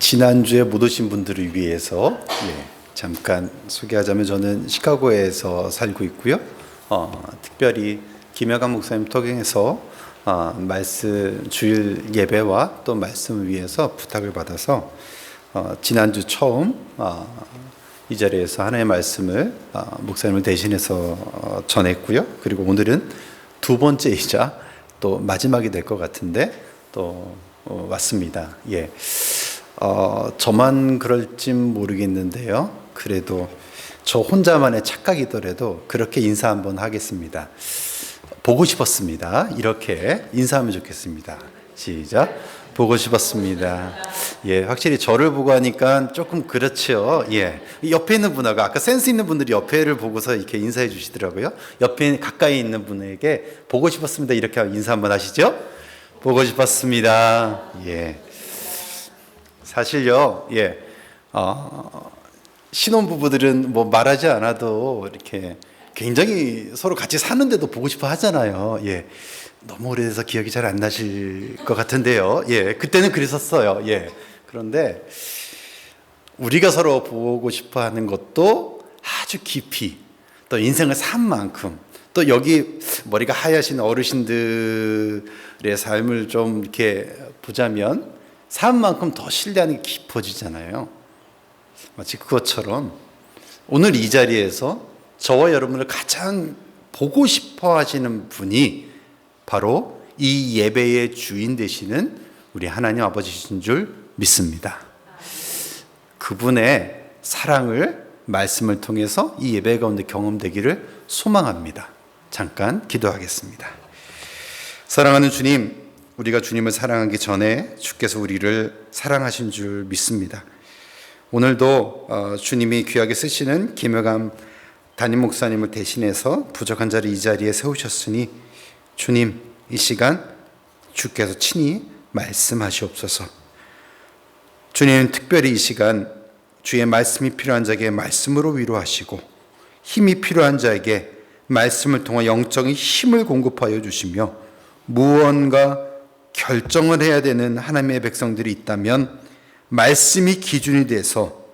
지난주에 못 오신 분들을 위해서 잠깐 소개하자면 저는 시카고에서 살고 있고요. 특별히 김여강 목사님 통해서 말씀 주일 예배와 또 말씀을 위해서 부탁을 받아서 지난주 처음 이 자리에서 하나님의 말씀을 목사님을 대신해서 전했고요. 그리고 오늘은 두 번째이자 또 마지막이 될 것 같은데 또 왔습니다. 저만 그럴진 모르겠는데요. 그래도 저 혼자만의 착각이더라도 그렇게 인사 한번 하겠습니다. 보고 싶었습니다. 이렇게 인사하면 좋겠습니다. 시작. 보고 싶었습니다. 확실히 저를 보고 하니까 조금 그렇죠. 옆에 있는 분하고 아까 센스 있는 분들이 옆에를 보고서 이렇게 인사해 주시더라고요. 옆에 가까이 있는 분에게 보고 싶었습니다. 이렇게 인사 한번 하시죠. 보고 싶었습니다. 사실요, 신혼부부들은 뭐 말하지 않아도 이렇게 굉장히 서로 같이 사는데도 보고 싶어 하잖아요. 너무 오래돼서 기억이 잘 안 나실 것 같은데요. 그때는 그랬었어요. 그런데 우리가 서로 보고 싶어 하는 것도 아주 깊이 또 인생을 산 만큼 또 여기 머리가 하얗신 어르신들의 삶을 좀 이렇게 보자면 산 만큼 더 신뢰하는 게 깊어지잖아요. 마치 그것처럼 오늘 이 자리에서 저와 여러분을 가장 보고 싶어 하시는 분이 바로 이 예배의 주인 되시는 우리 하나님 아버지신 줄 믿습니다. 그분의 사랑을 말씀을 통해서 이 예배 가운데 경험되기를 소망합니다. 잠깐 기도하겠습니다. 사랑하는 주님, 우리가 주님을 사랑하기 전에 주께서 우리를 사랑하신 줄 믿습니다. 오늘도 주님이 귀하게 쓰시는 김여감 담임 목사님을 대신해서 부족한 자를 이 자리에 세우셨으니 주님, 이 시간 주께서 친히 말씀하시옵소서. 주님, 특별히 이 시간 주의 말씀이 필요한 자에게 말씀으로 위로하시고 힘이 필요한 자에게 말씀을 통해 영적인 힘을 공급하여 주시며 무언가 결정을 해야 되는 하나님의 백성들이 있다면 말씀이 기준이 돼서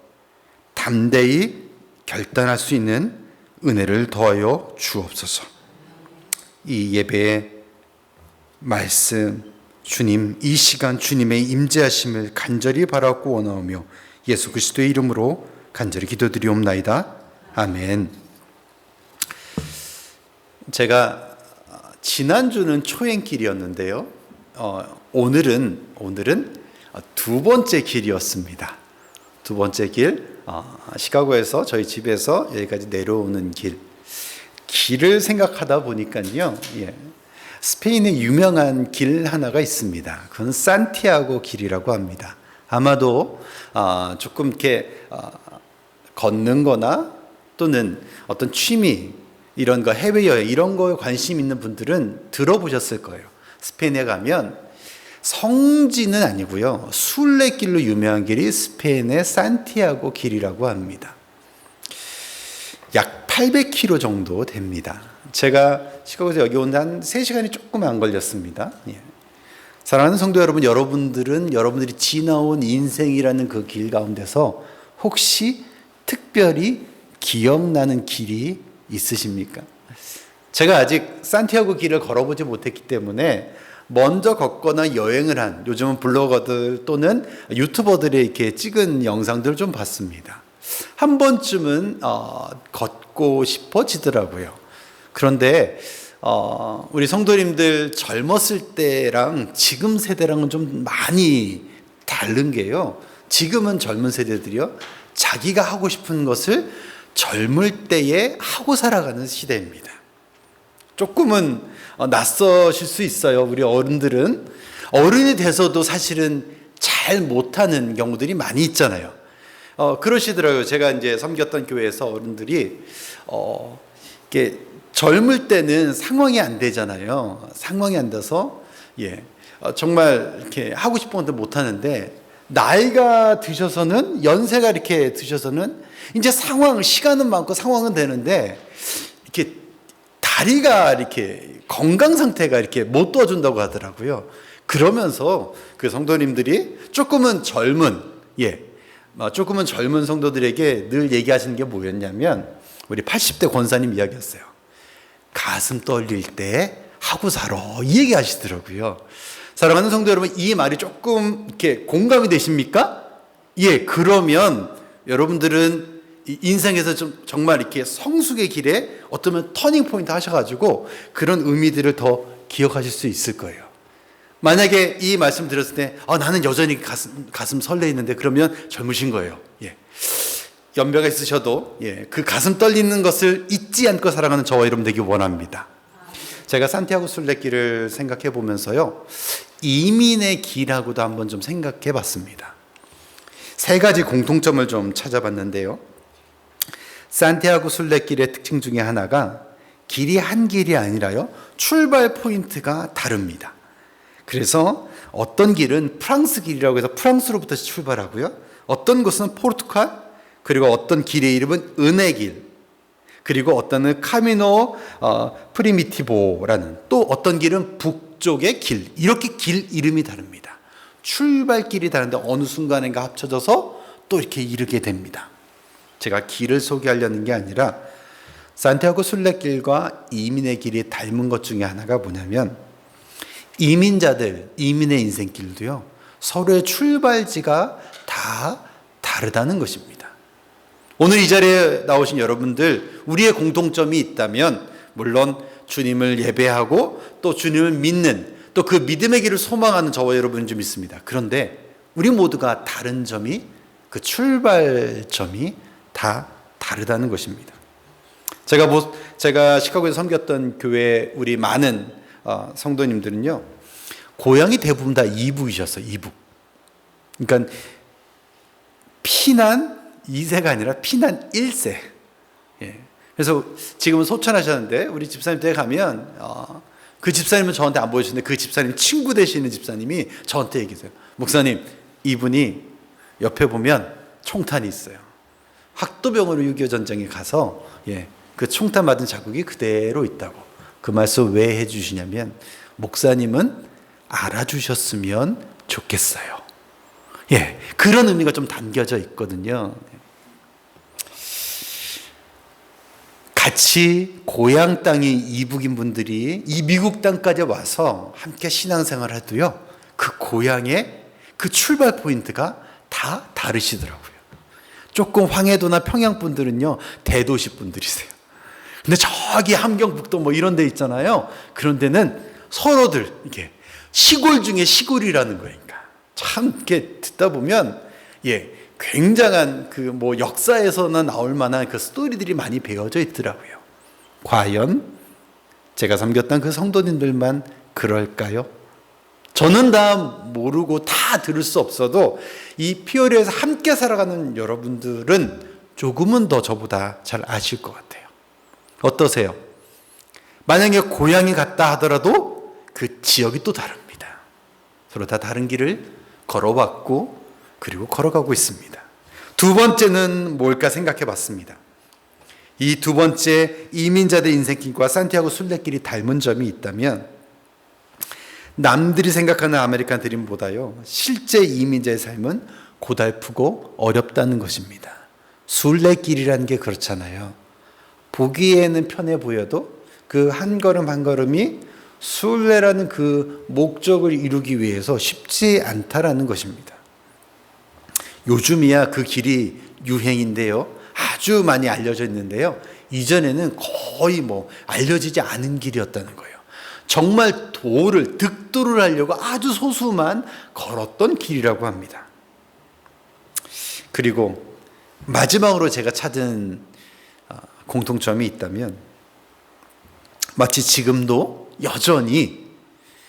담대히 결단할 수 있는 은혜를 더하여 주옵소서. 이 예배의 말씀, 주님, 이 시간 주님의 임재하심을 간절히 바라고 원하오며 예수 그리스도의 이름으로 간절히 기도드리옵나이다. 아멘. 제가 지난주는 초행길이었는데요. 오늘은 두 번째 길이었습니다. 두 번째 길, 시카고에서 저희 집에서 여기까지 내려오는 길을 생각하다 보니까요. 스페인에 유명한 길 하나가 있습니다. 그건 산티아고 길이라고 합니다. 아마도 조금 이렇게 걷는 거나 또는 어떤 취미 이런 거 해외여행 이런 거에 관심 있는 분들은 들어보셨을 거예요. 스페인에 가면 성지는 아니고요. 순례길로 유명한 길이 스페인의 산티아고 길이라고 합니다. 약 800km 정도 됩니다. 제가 시카고에서 여기 온 한 3시간이 조금 안 걸렸습니다. 사랑하는 성도 여러분, 여러분들이 지나온 인생이라는 그 길 가운데서 혹시 특별히 기억나는 길이 있으십니까? 제가 아직 산티아고 길을 걸어보지 못했기 때문에 먼저 걷거나 여행을 한 요즘은 블로거들 또는 유튜버들이 이렇게 찍은 영상들을 좀 봤습니다. 한 번쯤은 걷고 싶어지더라고요. 그런데 우리 성도님들 젊었을 때랑 지금 세대랑은 좀 많이 다른 게요. 지금은 젊은 세대들이요, 자기가 하고 싶은 것을 젊을 때에 하고 살아가는 시대입니다. 조금은 낯서실 수 있어요. 우리 어른들은 어른이 돼서도 사실은 잘 못하는 경우들이 많이 있잖아요. 그러시더라고요. 제가 이제 섬겼던 교회에서 어른들이 이렇게 젊을 때는 상황이 안 되잖아요. 상황이 안 돼서 정말 이렇게 하고 싶은 것도 못 하는데 나이가 드셔서는 연세가 이렇게 드셔서는 이제 시간은 많고 상황은 되는데 이렇게 다리가 이렇게 건강 상태가 이렇게 못 도와준다고 하더라고요. 그러면서 그 성도님들이 조금은 젊은 조금은 젊은 성도들에게 늘 얘기하시는 게 뭐였냐면 우리 80대 권사님 이야기였어요. 가슴 떨릴 때 하고 살아, 이 얘기 하시더라고요. 사랑하는 성도 여러분, 이 말이 조금 이렇게 공감이 되십니까? 그러면 여러분들은 인생에서 좀 정말 이렇게 성숙의 길에 어쩌면 터닝 포인트 하셔가지고 그런 의미들을 더 기억하실 수 있을 거예요. 만약에 이 말씀 들었을 때 나는 여전히 가슴 설레 있는데, 그러면 젊으신 거예요. 연배가 있으셔도 그 가슴 떨리는 것을 잊지 않고 살아가는 저와 여러분 되기 원합니다. 제가 산티아고 순례길을 생각해 보면서요, 이민의 길하고도 한번 좀 생각해 봤습니다. 세 가지 공통점을 좀 찾아봤는데요. 산티아고 순례길의 특징 중에 하나가 길이 한 길이 아니라요, 출발 포인트가 다릅니다. 그래서 어떤 길은 프랑스 길이라고 해서 프랑스로부터 출발하고요, 어떤 곳은 포르투갈, 그리고 어떤 길의 이름은 은혜 길, 그리고 어떤 카미노 프리미티보라는, 또 어떤 길은 북쪽의 길, 이렇게 길 이름이 다릅니다. 출발길이 다른데 어느 순간인가 합쳐져서 또 이렇게 이르게 됩니다. 제가 길을 소개하려는 게 아니라 산티아고 순례길과 이민의 길이 닮은 것 중에 하나가 뭐냐면, 이민자들, 이민의 인생길도요, 서로의 출발지가 다 다르다는 것입니다. 오늘 이 자리에 나오신 여러분들, 우리의 공통점이 있다면 물론 주님을 예배하고 또 주님을 믿는, 또 그 믿음의 길을 소망하는 저와 여러분이 좀 있습니다. 그런데 우리 모두가 다른 점이, 그 출발점이 다 다르다는 것입니다. 제가 시카고에서 섬겼던 교회 우리 많은 성도님들은요, 고향이 대부분 다 이북이셨어요. 이북. 그러니까 피난 2세가 아니라 피난 1세. 그래서 지금은 소천하셨는데 우리 집사님 댁에 가면 그 집사님은 저한테 안 보여주시는데 그 집사님 친구 되시는 집사님이 저한테 얘기해요. 목사님, 이분이 옆에 보면 총탄이 있어요. 학도병으로 6.25 전쟁에 가서 그 총탄 맞은 자국이 그대로 있다고. 그 말씀 왜 해주시냐면, 목사님은 알아주셨으면 좋겠어요. 그런 의미가 좀 담겨져 있거든요. 같이 고향 땅이 이북인 분들이 이 미국 땅까지 와서 함께 신앙생활을 해도요, 그 고향의 그 출발 포인트가 다 다르시더라고요. 조금 황해도나 평양 분들은요, 대도시 분들이세요. 근데 저기 함경북도 뭐 이런 데 있잖아요. 그런 데는 서로들 이게 시골 중에 시골이라는 거니까 참 이렇게 듣다 보면 굉장한 그 뭐 역사에서나 나올 만한 그 스토리들이 많이 배어져 있더라고요. 과연 제가 섬겼던 그 성도님들만 그럴까요? 저는 다 모르고 다 들을 수 없어도 이 피오리에서 함께 살아가는 여러분들은 조금은 더 저보다 잘 아실 것 같아요. 어떠세요? 만약에 고향이 같다 하더라도 그 지역이 또 다릅니다. 서로 다 다른 길을 걸어왔고 그리고 걸어가고 있습니다. 두 번째는 뭘까 생각해 봤습니다. 이 두 번째 이민자들 인생길과 산티아고 순례길이 닮은 점이 있다면, 남들이 생각하는 아메리칸 드림보다요, 실제 이민자의 삶은 고달프고 어렵다는 것입니다. 순례길이라는 게 그렇잖아요. 보기에는 편해 보여도 그 한 걸음 한 걸음이 순례라는 그 목적을 이루기 위해서 쉽지 않다라는 것입니다. 요즘이야 그 길이 유행인데요, 아주 많이 알려져 있는데요, 이전에는 거의 뭐 알려지지 않은 길이었다는 거예요. 정말 득도를 하려고 아주 소수만 걸었던 길이라고 합니다. 그리고 마지막으로 제가 찾은 공통점이 있다면, 마치 지금도 여전히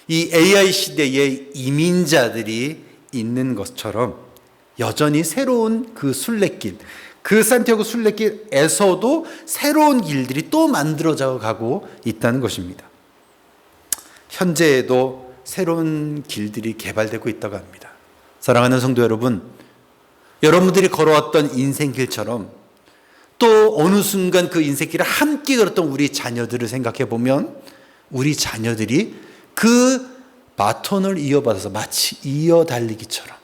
이 AI 시대에 이민자들이 있는 것처럼 여전히 새로운 그 순례길, 그 산티아고 순례길에서도 새로운 길들이 또 만들어져 가고 있다는 것입니다. 현재에도 새로운 길들이 개발되고 있다고 합니다. 사랑하는 성도 여러분, 여러분들이 걸어왔던 인생길처럼 또 어느 순간 그 인생길을 함께 걸었던 우리 자녀들을 생각해 보면, 우리 자녀들이 그 바톤을 이어받아서 마치 이어달리기처럼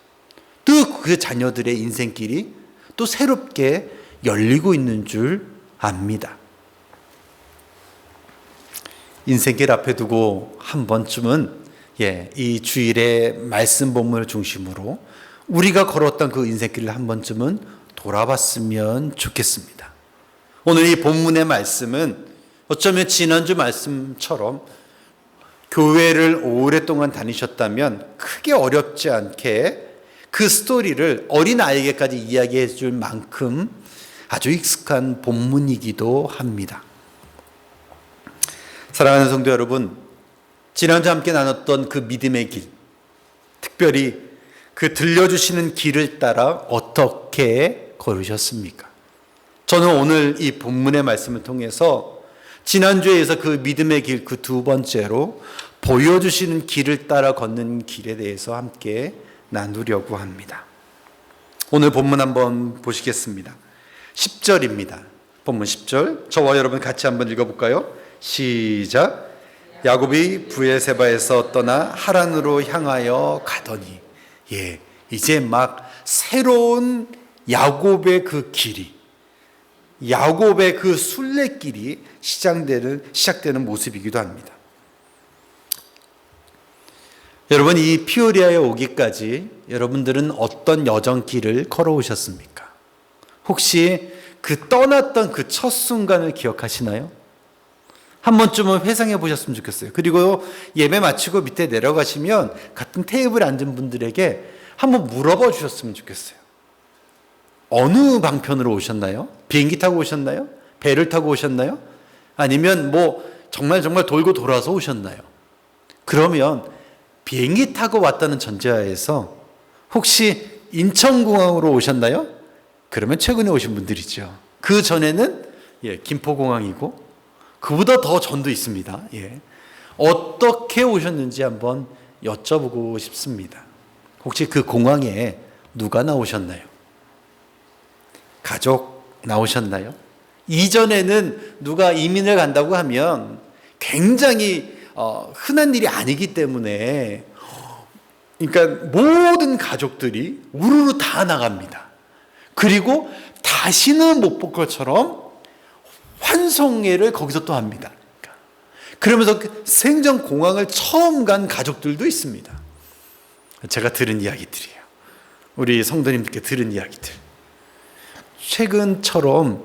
또 그 자녀들의 인생길이 또 새롭게 열리고 있는 줄 압니다. 인생길 앞에 두고 한 번쯤은 이 주일의 말씀 본문을 중심으로 우리가 걸었던 그 인생길을 한 번쯤은 돌아봤으면 좋겠습니다. 오늘 이 본문의 말씀은 어쩌면 지난주 말씀처럼 교회를 오랫동안 다니셨다면 크게 어렵지 않게 그 스토리를 어린아이에게까지 이야기해 줄 만큼 아주 익숙한 본문이기도 합니다. 사랑하는 성도 여러분, 지난주 함께 나눴던 그 믿음의 길, 특별히 그 들려주시는 길을 따라 어떻게 걸으셨습니까? 저는 오늘 이 본문의 말씀을 통해서 지난주에서 그 믿음의 길 그 두 번째로 보여주시는 길을 따라 걷는 길에 대해서 함께 나누려고 합니다. 오늘 본문 한번 보시겠습니다. 10절입니다. 본문 10절 저와 여러분 같이 한번 읽어볼까요? 시작. 야곱이 브에세바에서 떠나 하란으로 향하여 가더니 이제 막 새로운 야곱의 그 길이, 야곱의 그 순례길이 시작되는 모습이기도 합니다. 여러분, 이 피오리아에 오기까지 여러분들은 어떤 여정길을 걸어오셨습니까? 혹시 그 떠났던 그 첫 순간을 기억하시나요? 한 번쯤은 회상해 보셨으면 좋겠어요. 그리고 예배 마치고 밑에 내려가시면 같은 테이블에 앉은 분들에게 한번 물어봐 주셨으면 좋겠어요. 어느 방편으로 오셨나요? 비행기 타고 오셨나요? 배를 타고 오셨나요? 아니면 정말 돌고 돌아서 오셨나요? 그러면 비행기 타고 왔다는 전제하에서 혹시 인천공항으로 오셨나요? 그러면 최근에 오신 분들이죠. 그 전에는 김포공항이고 그보다 더 전도 있습니다. 어떻게 오셨는지 한번 여쭤보고 싶습니다. 혹시 그 공항에 누가 나오셨나요? 가족 나오셨나요? 이전에는 누가 이민을 간다고 하면 굉장히 흔한 일이 아니기 때문에 그러니까 모든 가족들이 우르르 다 나갑니다. 그리고 다시는 못 볼 것처럼 환송회를 거기서 또 합니다. 그러면서 생전공항을 처음 간 가족들도 있습니다. 제가 들은 이야기들이에요. 우리 성도님들께 들은 이야기들. 최근처럼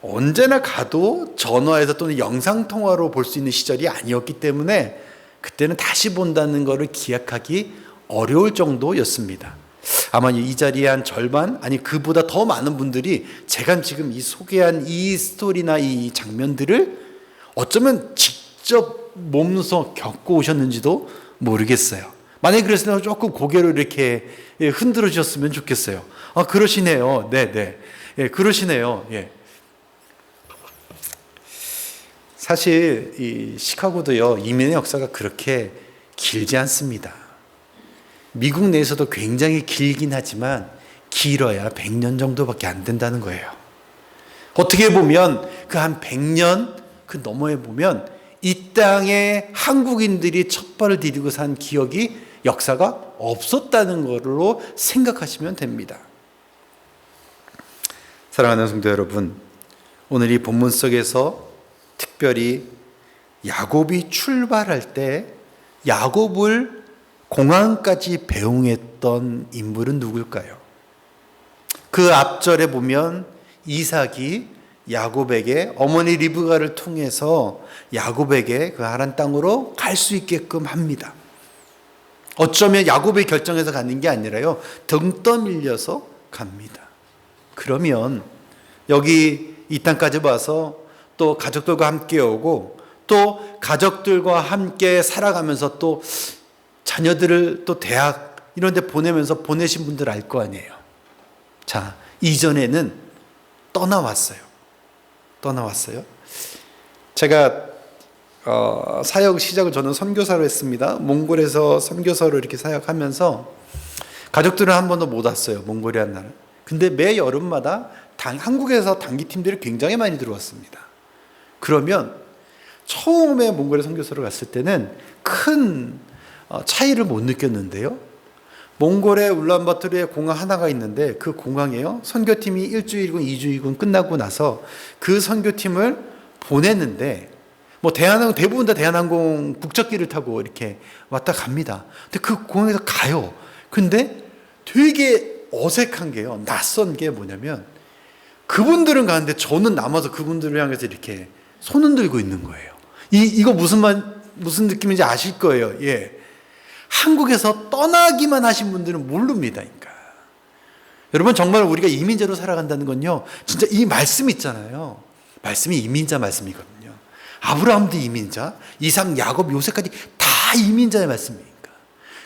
언제나 가도 전화해서 또는 영상통화로 볼 수 있는 시절이 아니었기 때문에 그때는 다시 본다는 것을 기약하기 어려울 정도였습니다. 아마 이 자리에 한 절반, 아니 그보다 더 많은 분들이 제가 지금 이 소개한 이 스토리나 이 장면들을 어쩌면 직접 몸소 겪고 오셨는지도 모르겠어요. 만약에 그랬으면 조금 고개를 이렇게 흔들어 주셨으면 좋겠어요. 아, 그러시네요. 네네. 그러시네요. 사실 이 시카고도요, 이민의 역사가 그렇게 길지 않습니다. 미국 내에서도 굉장히 길긴 하지만 길어야 100년 정도밖에 안 된다는 거예요. 어떻게 보면 그 한 100년 그 너머에 보면 이 땅에 한국인들이 첫 발을 디디고 산 기억이 역사가 없었다는 걸로 생각하시면 됩니다. 사랑하는 성도 여러분, 오늘 이 본문 속에서 특별히 야곱이 출발할 때 야곱을 공항까지 배웅했던 인물은 누굴까요? 그 앞절에 보면 이삭이 야곱에게 어머니 리브가를 통해서 야곱에게 그 하란 땅으로 갈 수 있게끔 합니다. 어쩌면 야곱이 결정해서 가는 게 아니라요, 등 떠밀려서 갑니다. 그러면 여기 이 땅까지 와서 또 가족들과 함께 오고 또 가족들과 함께 살아가면서 또 자녀들을 또 대학 이런 데 보내면서 보내신 분들 알 거 아니에요. 자, 이전에는 떠나왔어요. 제가 사역 시작을 저는 선교사로 했습니다. 몽골에서 선교사로 이렇게 사역하면서 가족들은 한 번도 못 왔어요. 몽골이라 나라. 근데 매 여름마다 한국에서 단기팀들이 굉장히 많이 들어왔습니다. 그러면 처음에 몽골에 선교사로 갔을 때는 큰 차이를 못 느꼈는데요. 몽골의 울란바토르에 공항 하나가 있는데 그 공항에요, 선교팀이 일주일이군 2주이군 끝나고 나서 그 선교팀을 보냈는데 뭐 대부분 다 대한항공 국적기를 타고 이렇게 왔다 갑니다. 근데 그 공항에서 가요. 근데 되게 어색한 게요, 낯선 게 뭐냐면 그분들은 가는데 저는 남아서 그분들을 향해서 이렇게 손 흔들고 있는 거예요. 이거 무슨 느낌인지 아실 거예요. 예. 한국에서 떠나기만 하신 분들은 모릅니다. 그러니까. 여러분, 정말 우리가 이민자로 살아간다는 건요, 진짜 이 말씀 있잖아요. 말씀이 이민자 말씀이거든요. 아브라함도 이민자, 이삭, 야곱, 요셉까지 다 이민자의 말씀이니까.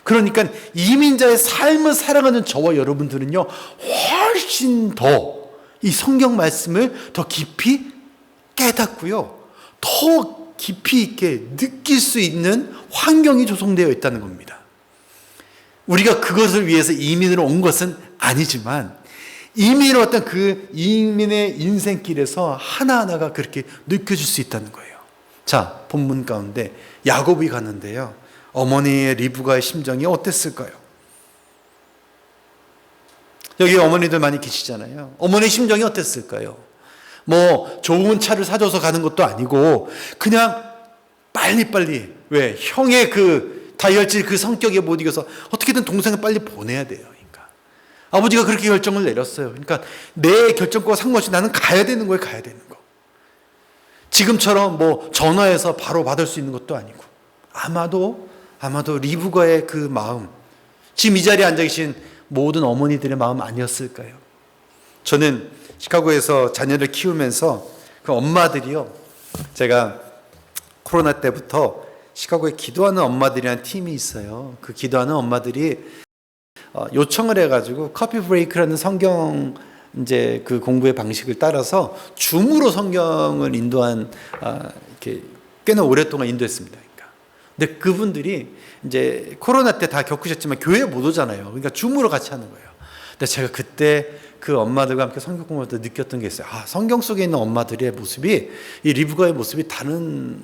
그러니까 이민자의 삶을 살아가는 저와 여러분들은요, 훨씬 더 이 성경 말씀을 더 깊이 깨닫고요, 더 깊이 있게 느낄 수 있는 환경이 조성되어 있다는 겁니다. 우리가 그것을 위해서 이민으로 온 것은 아니지만 이민으로 왔던 그 이민의 인생길에서 하나하나가 그렇게 느껴질 수 있다는 거예요. 자, 본문 가운데 야곱이 가는데요, 어머니의 리브가의 심정이 어땠을까요? 여기 어머니들 많이 계시잖아요. 어머니 심정이 어땠을까요? 뭐 좋은 차를 사줘서 가는 것도 아니고 그냥 빨리빨리, 왜 형의 그 다혈질 그 성격에 못 이겨서 어떻게든 동생을 빨리 보내야 돼요. 그러니까 아버지가 그렇게 결정을 내렸어요. 그러니까 내 결정과 상관없이 나는 가야 되는 거예요. 가야 되는 거. 지금처럼 뭐 전화해서 바로 받을 수 있는 것도 아니고 아마도 리브가의 그 마음, 지금 이 자리에 앉아 계신 모든 어머니들의 마음 아니었을까요? 저는 시카고에서 자녀를 키우면서 그 엄마들이요, 제가 코로나 때부터 시카고에 기도하는 엄마들이라는 팀이 있어요. 그 기도하는 엄마들이 요청을 해가지고 커피 브레이크라는 성경 이제 그 공부의 방식을 따라서 줌으로 성경을 인도한, 이렇게 꽤나 오랫동안 인도했습니다. 그러니까. 근데 그분들이 이제 코로나 때 다 겪으셨지만 교회에 못 오잖아요. 그러니까 줌으로 같이 하는 거예요. 근데 제가 그때 그 엄마들과 함께 성경 공부할 때 느꼈던 게 있어요. 성경 속에 있는 엄마들의 모습이, 이 리브가의 모습이 다른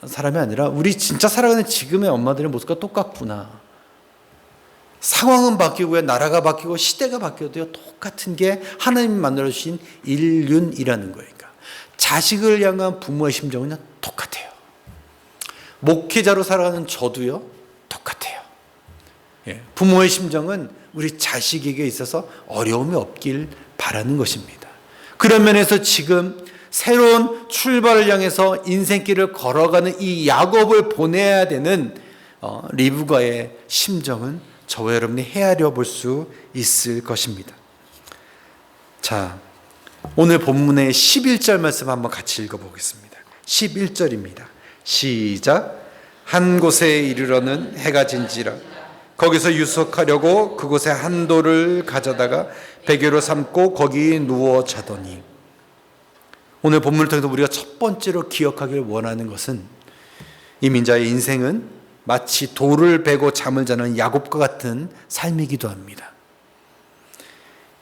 사람이 아니라 우리 진짜 살아가는 지금의 엄마들의 모습과 똑같구나. 상황은 바뀌고요, 나라가 바뀌고 시대가 바뀌어도요, 똑같은 게 하나님이 만들어주신 인륜이라는 거예요. 그러니까 자식을 향한 부모의 심정은 똑같아요. 목회자로 살아가는 저도요, 똑같아요. 예, 부모의 심정은 우리 자식에게 있어서 어려움이 없길 바라는 것입니다. 그런 면에서 지금 새로운 출발을 향해서 인생길을 걸어가는 이 야곱을 보내야 되는 리브가의 심정은 저와 여러분이 헤아려 볼 수 있을 것입니다. 자, 오늘 본문의 11절 말씀 한번 같이 읽어보겠습니다. 11절입니다. 시작. 한 곳에 이르러는 해가 진지라 거기서 유숙하려고 그곳에 한 돌을 가져다가 베개로 삼고 거기 누워 자더니. 오늘 본문을 통해서 우리가 첫 번째로 기억하길 원하는 것은 이민자의 인생은 마치 돌을 베고 잠을 자는 야곱과 같은 삶이기도 합니다.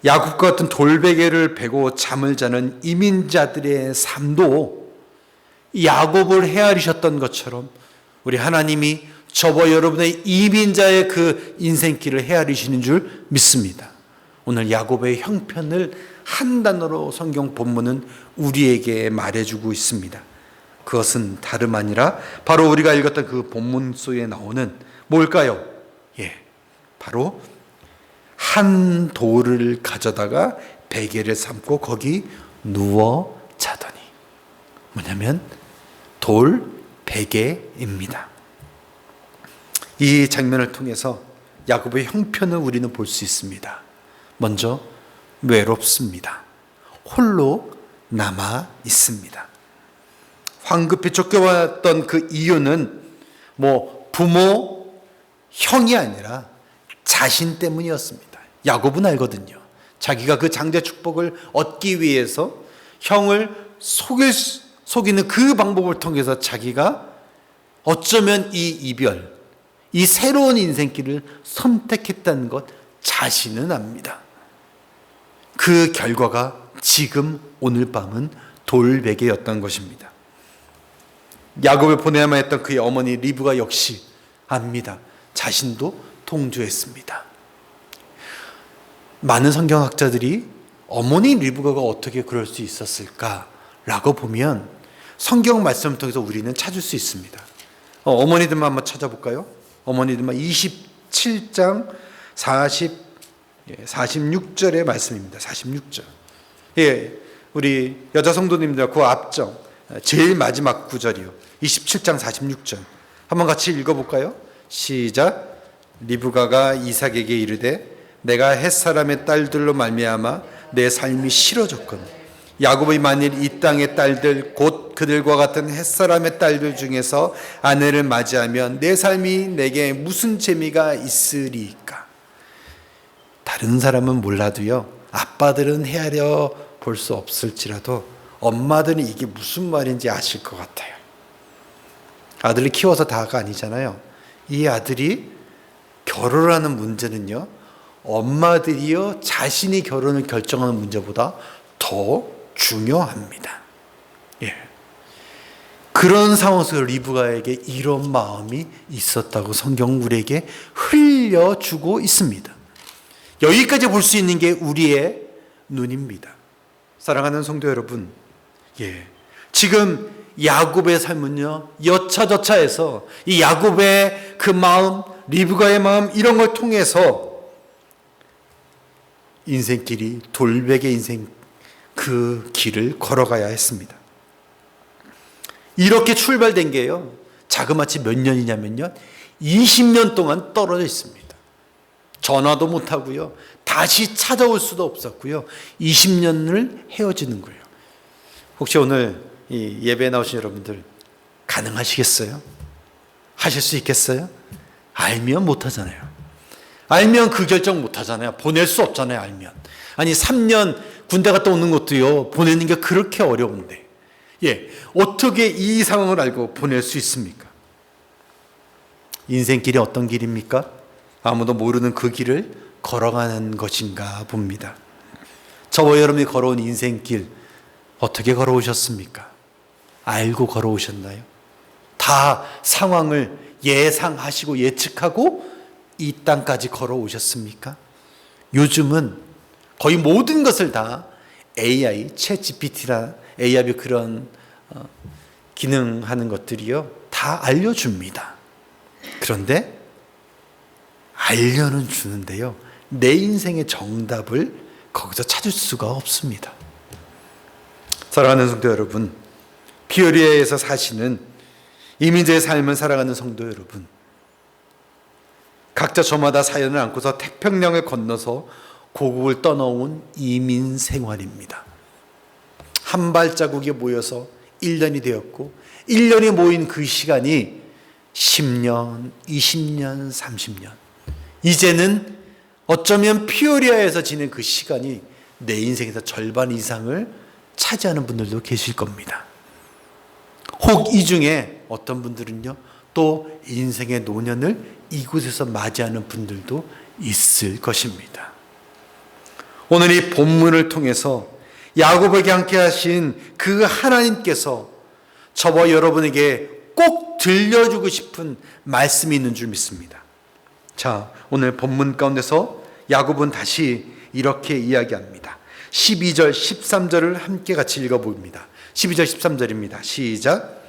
야곱과 같은 돌베개를 베고 잠을 자는 이민자들의 삶도 야곱을 헤아리셨던 것처럼 우리 하나님이 저와 여러분의 이민자의 그 인생길을 헤아리시는 줄 믿습니다. 오늘 야곱의 형편을 한 단어로 성경 본문은 우리에게 말해주고 있습니다. 그것은 다름 아니라 바로 우리가 읽었던 그 본문 속에 나오는 뭘까요? 예, 바로 한 돌을 가져다가 베개를 삼고 거기 누워 자더니. 뭐냐면 돌 베개입니다. 이 장면을 통해서 야곱의 형편을 우리는 볼 수 있습니다. 먼저 외롭습니다. 홀로 남아 있습니다. 황급히 쫓겨왔던 그 이유는 뭐 부모, 형이 아니라 자신 때문이었습니다. 야곱은 알거든요. 자기가 그 장대 축복을 얻기 위해서 형을 속이는 그 방법을 통해서 자기가 어쩌면 이 이별, 이 새로운 인생길을 선택했다는 것 자신은 압니다. 그 결과가 지금 오늘 밤은 돌베개였던 것입니다. 야곱을 보내야만 했던 그의 어머니 리브가 역시 압니다. 자신도 동조했습니다. 많은 성경학자들이 어머니 리브가가 어떻게 그럴 수 있었을까라고 보면 성경 말씀을 통해서 우리는 찾을 수 있습니다. 어머니들만 한번 찾아볼까요? 어머니들만 27장 46절의 말씀입니다. 46절. 예, 우리 여자 성도님들 그 앞정 제일 마지막 구절이요. 27장 46절. 한번 같이 읽어볼까요? 시작. 리브가가 이삭에게 이르되 내가 햇사람의 딸들로 말미암아 내 삶이 싫어졌거늘 야곱이 만일 이 땅의 딸들 곧 그들과 같은 햇사람의 딸들 중에서 아내를 맞이하면 내 삶이 내게 무슨 재미가 있으리까. 다른 사람은 몰라도요, 아빠들은 헤아려 볼 수 없을지라도 엄마들은 이게 무슨 말인지 아실 것 같아요. 아들을 키워서 다가 아니잖아요. 이 아들이 결혼하는 문제는요, 엄마들이요 자신이 결혼을 결정하는 문제보다 더 중요합니다. 예. 그런 상황에서 리브가에게 이런 마음이 있었다고 성경 우리에게 흘려주고 있습니다. 여기까지 볼 수 있는 게 우리의 눈입니다. 사랑하는 성도 여러분, 예. 지금 야곱의 삶은요, 여차저차해서 이 야곱의 그 마음, 리브가의 마음, 이런 걸 통해서 인생길이 돌베개 인생 그 길을 걸어가야 했습니다. 이렇게 출발된 게요, 자그마치 몇 년이냐면요, 20년 동안 떨어져 있습니다. 전화도 못하고요, 다시 찾아올 수도 없었고요, 20년을 헤어지는 거예요. 혹시 오늘 이 예배에 나오신 여러분들 가능하시겠어요? 하실 수 있겠어요? 알면 못하잖아요. 알면 그 결정 못하잖아요. 보낼 수 없잖아요. 알면. 아니 3년 군대 갔다 오는 것도요, 보내는 게 그렇게 어려운데, 예, 어떻게 이 상황을 알고 보낼 수 있습니까? 인생길이 어떤 길입니까? 아무도 모르는 그 길을 걸어가는 것인가 봅니다. 저와 여러분이 걸어온 인생길 어떻게 걸어오셨습니까? 알고 걸어오셨나요? 다 상황을 예상하시고 예측하고 이 땅까지 걸어오셨습니까? 요즘은 거의 모든 것을 다 AI, 챗GPT나 AI의 그런 기능하는 것들이요, 다 알려줍니다. 그런데 알려는 주는데요, 내 인생의 정답을 거기서 찾을 수가 없습니다. 사랑하는 성도 여러분, 피오리아에서 사시는 이민자의 삶을 살아가는 성도 여러분, 각자 저마다 사연을 안고서 태평양을 건너서 고국을 떠나온 이민 생활입니다. 한 발자국이 모여서 1년이 되었고, 1년이 모인 그 시간이 10년, 20년, 30년. 이제는 어쩌면 피오리아에서 지낸 그 시간이 내 인생에서 절반 이상을 차지하는 분들도 계실 겁니다. 혹 이 중에 어떤 분들은요, 또 인생의 노년을 이곳에서 맞이하는 분들도 있을 것입니다. 오늘 이 본문을 통해서 야곱에게 함께 하신 그 하나님께서 저와 여러분에게 꼭 들려주고 싶은 말씀이 있는 줄 믿습니다. 자, 오늘 본문 가운데서 야곱은 다시 이렇게 이야기합니다. 12절, 13절을 함께 같이 읽어봅니다. 12절, 13절입니다. 시작.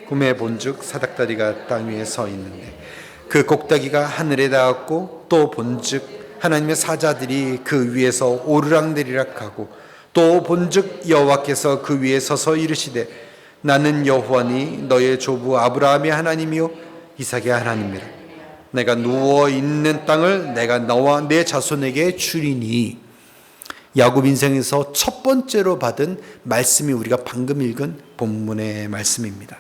꿈에 본즉 사닥다리가 땅 위에 서 있는데 그 꼭다기가 하늘에 닿았고, 또 본즉 하나님의 사자들이 그 위에서 오르락내리락 하고, 또 본즉 여호와께서 그 위에 서서 이르시되 나는 여호와니 너의 조부 아브라함의 하나님이요 이삭의 하나님이라. 내가 누워 있는 땅을 내가 너와 내 자손에게 주리니. 야곱 인생에서 첫 번째로 받은 말씀이 우리가 방금 읽은 본문의 말씀입니다.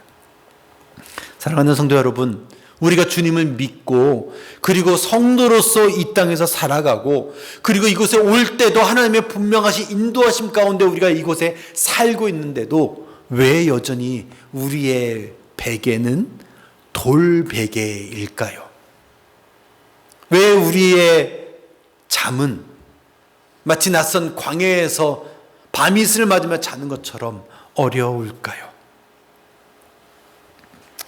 사랑하는 성도 여러분, 우리가 주님을 믿고 그리고 성도로서 이 땅에서 살아가고 그리고 이곳에 올 때도 하나님의 분명하신 인도하심 가운데 우리가 이곳에 살고 있는데도 왜 여전히 우리의 베개는 돌베개일까요? 왜 우리의 잠은 마치 낯선 광야에서 밤이슬을 맞으며 자는 것처럼 어려울까요?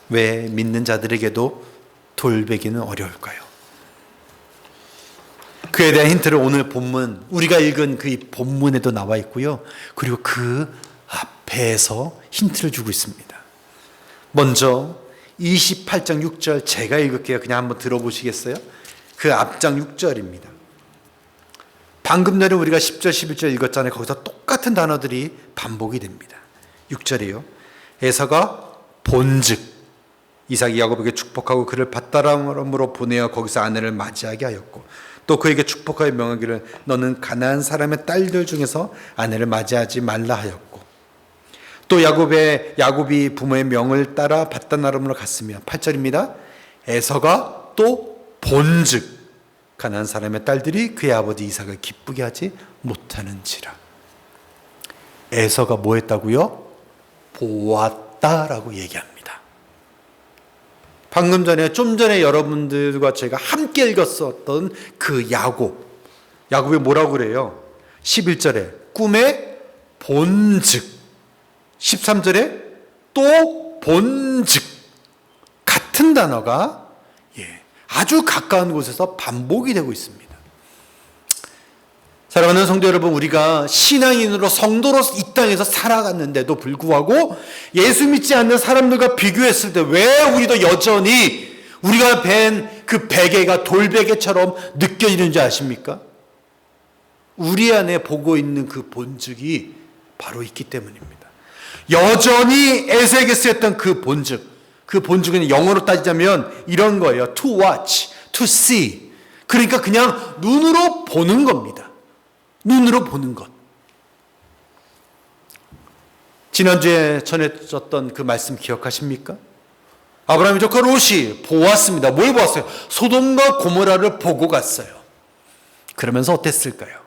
왜 믿는 자들에게도 돌베기는 어려울까요? 그에 대한 힌트를 오늘 본문, 우리가 읽은 그 본문에도 나와 있고요. 그리고 그 앞에서 힌트를 주고 있습니다. 먼저 28장 6절 제가 읽을게요. 그냥 한번 들어보시겠어요? 그 앞장 6절입니다. 방금 전에 우리가 10절 11절 읽었잖아요. 거기서 똑같은 단어들이 반복이 됩니다. 6절이요. 에서가 본즉 이삭이 야곱에게 축복하고 그를 밧다람으로 보내어 거기서 아내를 맞이하게 하였고 또 그에게 축복하여 명하기를 너는 가나안 사람의 딸들 중에서 아내를 맞이하지 말라 하였고 또 야곱이 부모의 명을 따라 밧다람으로 갔으며 8절입니다. 에서가 또 본즉 가나안 사람의 딸들이 그의 아버지 이삭을 기쁘게 하지 못하는지라. 에서가 뭐 했다고요? 보았다라고 얘기합니다. 방금 전에 좀 전에 여러분들과 제가 함께 읽었었던 그 야곱이 뭐라고 그래요? 11절에 꿈에 본즉 13절에 또 본즉 같은 단어가 아주 가까운 곳에서 반복이 되고 있습니다. 사랑하는 성도 여러분, 우리가 신앙인으로 성도로 이 땅에서 살아갔는데도 불구하고 예수 믿지 않는 사람들과 비교했을 때 왜 우리도 여전히 우리가 뵌 그 베개가 돌베개처럼 느껴지는지 아십니까? 우리 안에 보고 있는 그 본즉이 바로 있기 때문입니다. 여전히 에서에게 쓰였던 그 본즉은 영어로 따지자면 이런 거예요. To watch, to see. 그러니까 그냥 눈으로 보는 겁니다. 눈으로 보는 것. 지난주에 전해졌던 그 말씀 기억하십니까? 아브라함의 조카 롯이 보았습니다. 뭘 보았어요? 소돔과 고모라를 보고 갔어요. 그러면서 어땠을까요?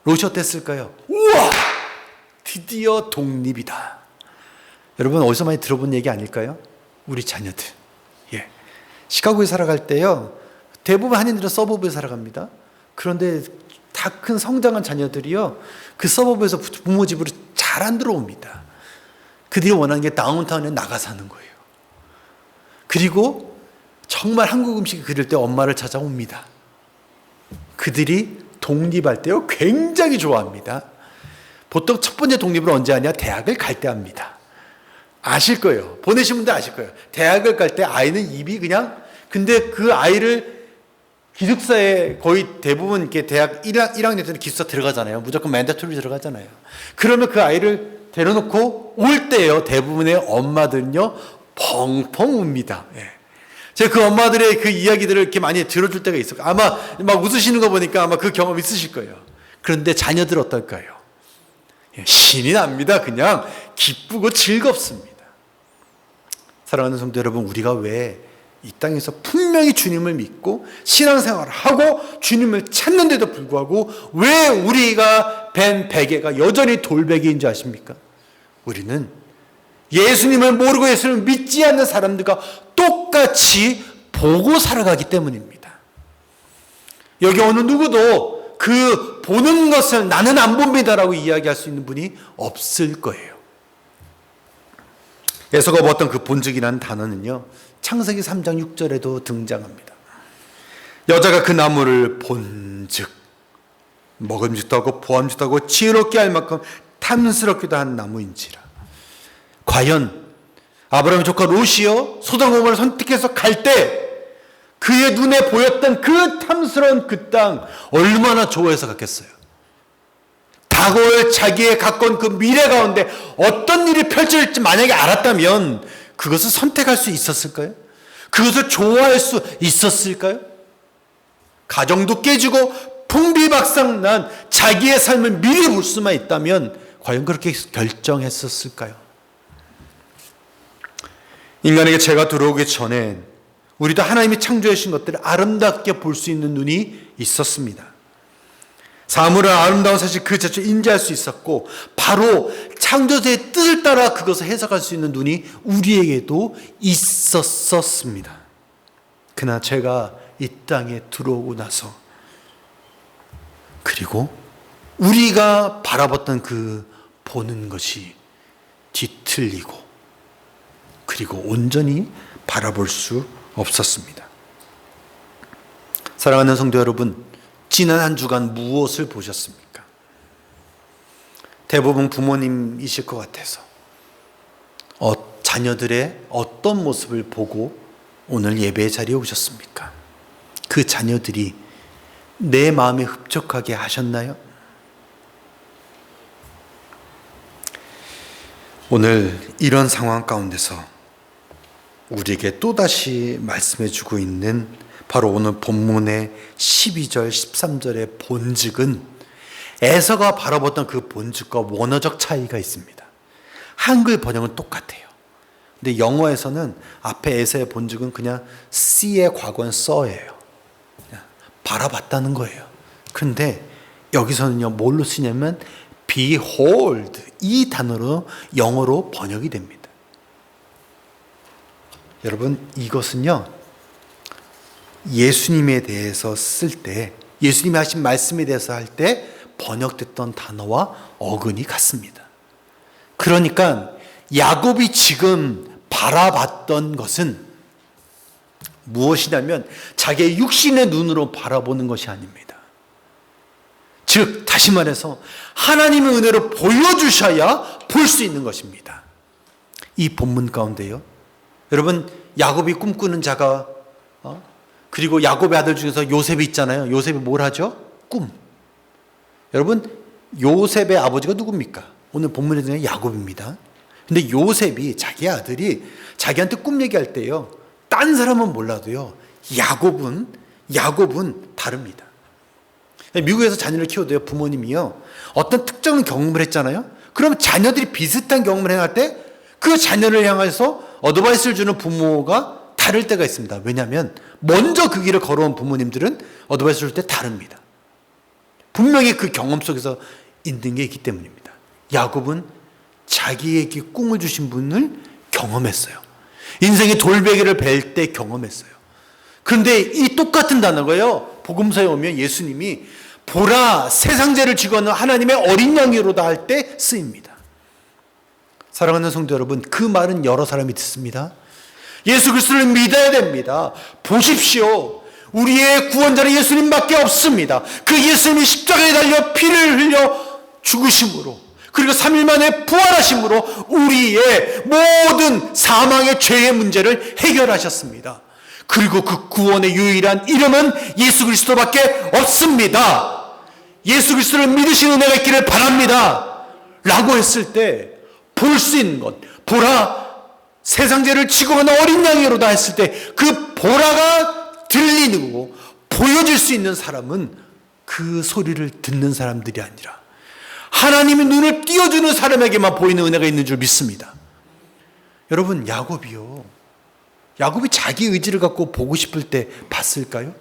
롯이 어땠을까요? 우와! 드디어 독립이다. 여러분 어디서 많이 들어본 얘기 아닐까요? 우리 자녀들. 시카고에 살아갈 때요. 대부분 한인들은 서버브에 살아갑니다. 그런데 다 큰 성장한 자녀들이요. 그 서버브에서 부모 집으로 잘 안 들어옵니다. 그들이 원하는 게 다운타운에 나가 사는 거예요. 그리고 정말 한국 음식이 그릴 때 엄마를 찾아옵니다. 그들이 독립할 때요. 굉장히 좋아합니다. 보통 첫 번째 독립을 언제 하냐? 대학을 갈 때 합니다. 아실 거예요. 보내신 분들 아실 거예요. 대학을 갈 때 아이는 입이 그냥, 근데 그 아이를 기숙사에 거의 대부분 이렇게 대학 1학년 때는 기숙사 들어가잖아요. 무조건 맨다토리 들어가잖아요. 그러면 그 아이를 데려놓고 올 때요. 대부분의 엄마들은요, 펑펑 웁니다. 제가 그 엄마들의 그 이야기들을 이렇게 많이 들어줄 때가 있어요. 아마 막 웃으시는 거 보니까 아마 그 경험 있으실 거예요. 그런데 자녀들 어떨까요? 신이 납니다. 그냥 기쁘고 즐겁습니다. 사랑하는 성도 여러분, 우리가 왜 이 땅에서 분명히 주님을 믿고 신앙생활을 하고 주님을 찾는데도 불구하고 왜 우리가 벤 베개가 여전히 돌베개인 줄 아십니까? 우리는 예수님을 모르고 예수님을 믿지 않는 사람들과 똑같이 보고 살아가기 때문입니다. 여기 어느 누구도 그 보는 것을 나는 안 봅니다라고 이야기할 수 있는 분이 없을 거예요. 에서가 보았던 그 본즉이라는 단어는요, 창세기 3장 6절에도 등장합니다. 여자가 그 나무를 본즉 먹음직도 하고 보암직도 하고 지혜롭게 할 만큼 탐스럽기도 한 나무인지라. 과연 아브라함의 조카 롯이요 소돔 고모라를 선택해서 갈 때 그의 눈에 보였던 그 탐스러운 그 땅 얼마나 좋아해서 갔겠어요. 다가올 자기의 가까운 그 미래 가운데 어떤 일이 펼쳐질지 만약에 알았다면 그것을 선택할 수 있었을까요? 그것을 좋아할 수 있었을까요? 가정도 깨지고 풍비박산난 자기의 삶을 미리 볼 수만 있다면 과연 그렇게 결정했었을까요? 인간에게 죄가 들어오기 전에 우리도 하나님이 창조해 주신 것들을 아름답게 볼 수 있는 눈이 있었습니다. 사물의 아름다운 사실 그 자체를 인지할 수 있었고 바로 창조주의 뜻을 따라 그것을 해석할 수 있는 눈이 우리에게도 있었습니다. 그러나 죄가 이 땅에 들어오고 나서 그리고 우리가 바라봤던 그 보는 것이 뒤틀리고 그리고 온전히 바라볼 수 없었습니다. 사랑하는 성도 여러분, 지난 한 주간 무엇을 보셨습니까? 대부분 부모님이실 것 같아서 자녀들의 어떤 모습을 보고 오늘 예배 자리에 오셨습니까? 그 자녀들이 내 마음에 흡족하게 하셨나요? 오늘 이런 상황 가운데서 우리에게 또다시 말씀해 주고 있는 바로 오늘 본문의 12절, 13절의 본직은 에서가 바라봤던 그 본직과 원어적 차이가 있습니다. 한글 번역은 똑같아요. 근데 영어에서는 앞에 에서의 본직은 그냥 see의 과거는 saw예요. 바라봤다는 거예요. 그런데 여기서는요, 뭘로 쓰냐면 behold, 이 단어로 영어로 번역이 됩니다. 여러분, 이것은요, 예수님에 대해서 쓸 때, 예수님이 하신 말씀에 대해서 할 때 번역됐던 단어와 어근이 같습니다. 그러니까 야곱이 지금 바라봤던 것은 무엇이냐면 자기의 육신의 눈으로 바라보는 것이 아닙니다. 즉 다시 말해서 하나님의 은혜로 보여주셔야 볼 수 있는 것입니다. 이 본문 가운데요, 여러분, 야곱이 꿈꾸는 자가 그리고 야곱의 아들 중에서 요셉이 있잖아요. 요셉이 뭘 하죠? 꿈. 여러분, 요셉의 아버지가 누굽니까? 오늘 본문에 대한 야곱입니다. 근데 요셉이 자기 아들이 자기한테 꿈 얘기할 때요, 딴 사람은 몰라도요, 야곱은 다릅니다. 미국에서 자녀를 키워도요, 부모님이요, 어떤 특정한 경험을 했잖아요. 그럼 자녀들이 비슷한 경험을 행할 때 그 자녀를 향해서 어드바이스를 주는 부모가 다를 때가 있습니다. 왜냐하면 먼저 그 길을 걸어온 부모님들은 어드바이스를 줄 때 다릅니다. 분명히 그 경험 속에서 있는 게 있기 때문입니다. 야곱은 자기에게 꿈을 주신 분을 경험했어요. 인생의 돌베개를 벨 때 경험했어요. 그런데 이 똑같은 단어가요, 복음서에 오면 예수님이 보라, 세상 죄를 지고 하는 하나님의 어린 양이로다 할 때 쓰입니다. 사랑하는 성도 여러분, 그 말은 여러 사람이 듣습니다. 예수 그리스도를 믿어야 됩니다. 보십시오, 우리의 구원자는 예수님밖에 없습니다. 그 예수님이 십자가에 달려 피를 흘려 죽으심으로, 그리고 3일 만에 부활하심으로 우리의 모든 사망의 죄의 문제를 해결하셨습니다. 그리고 그 구원의 유일한 이름은 예수 그리스도밖에 없습니다. 예수 그리스도를 믿으시는 은혜가 있기를 바랍니다 라고 했을 때 볼 수 있는 것, 보라, 세상 죄를 지고 가는 어린 양이로다 했을 때 그 보라가 들리는 거고 보여질 수 있는 사람은 그 소리를 듣는 사람들이 아니라 하나님의 눈을 띄워주는 사람에게만 보이는 은혜가 있는 줄 믿습니다. 여러분, 야곱이 자기 의지를 갖고 보고 싶을 때 봤을까요?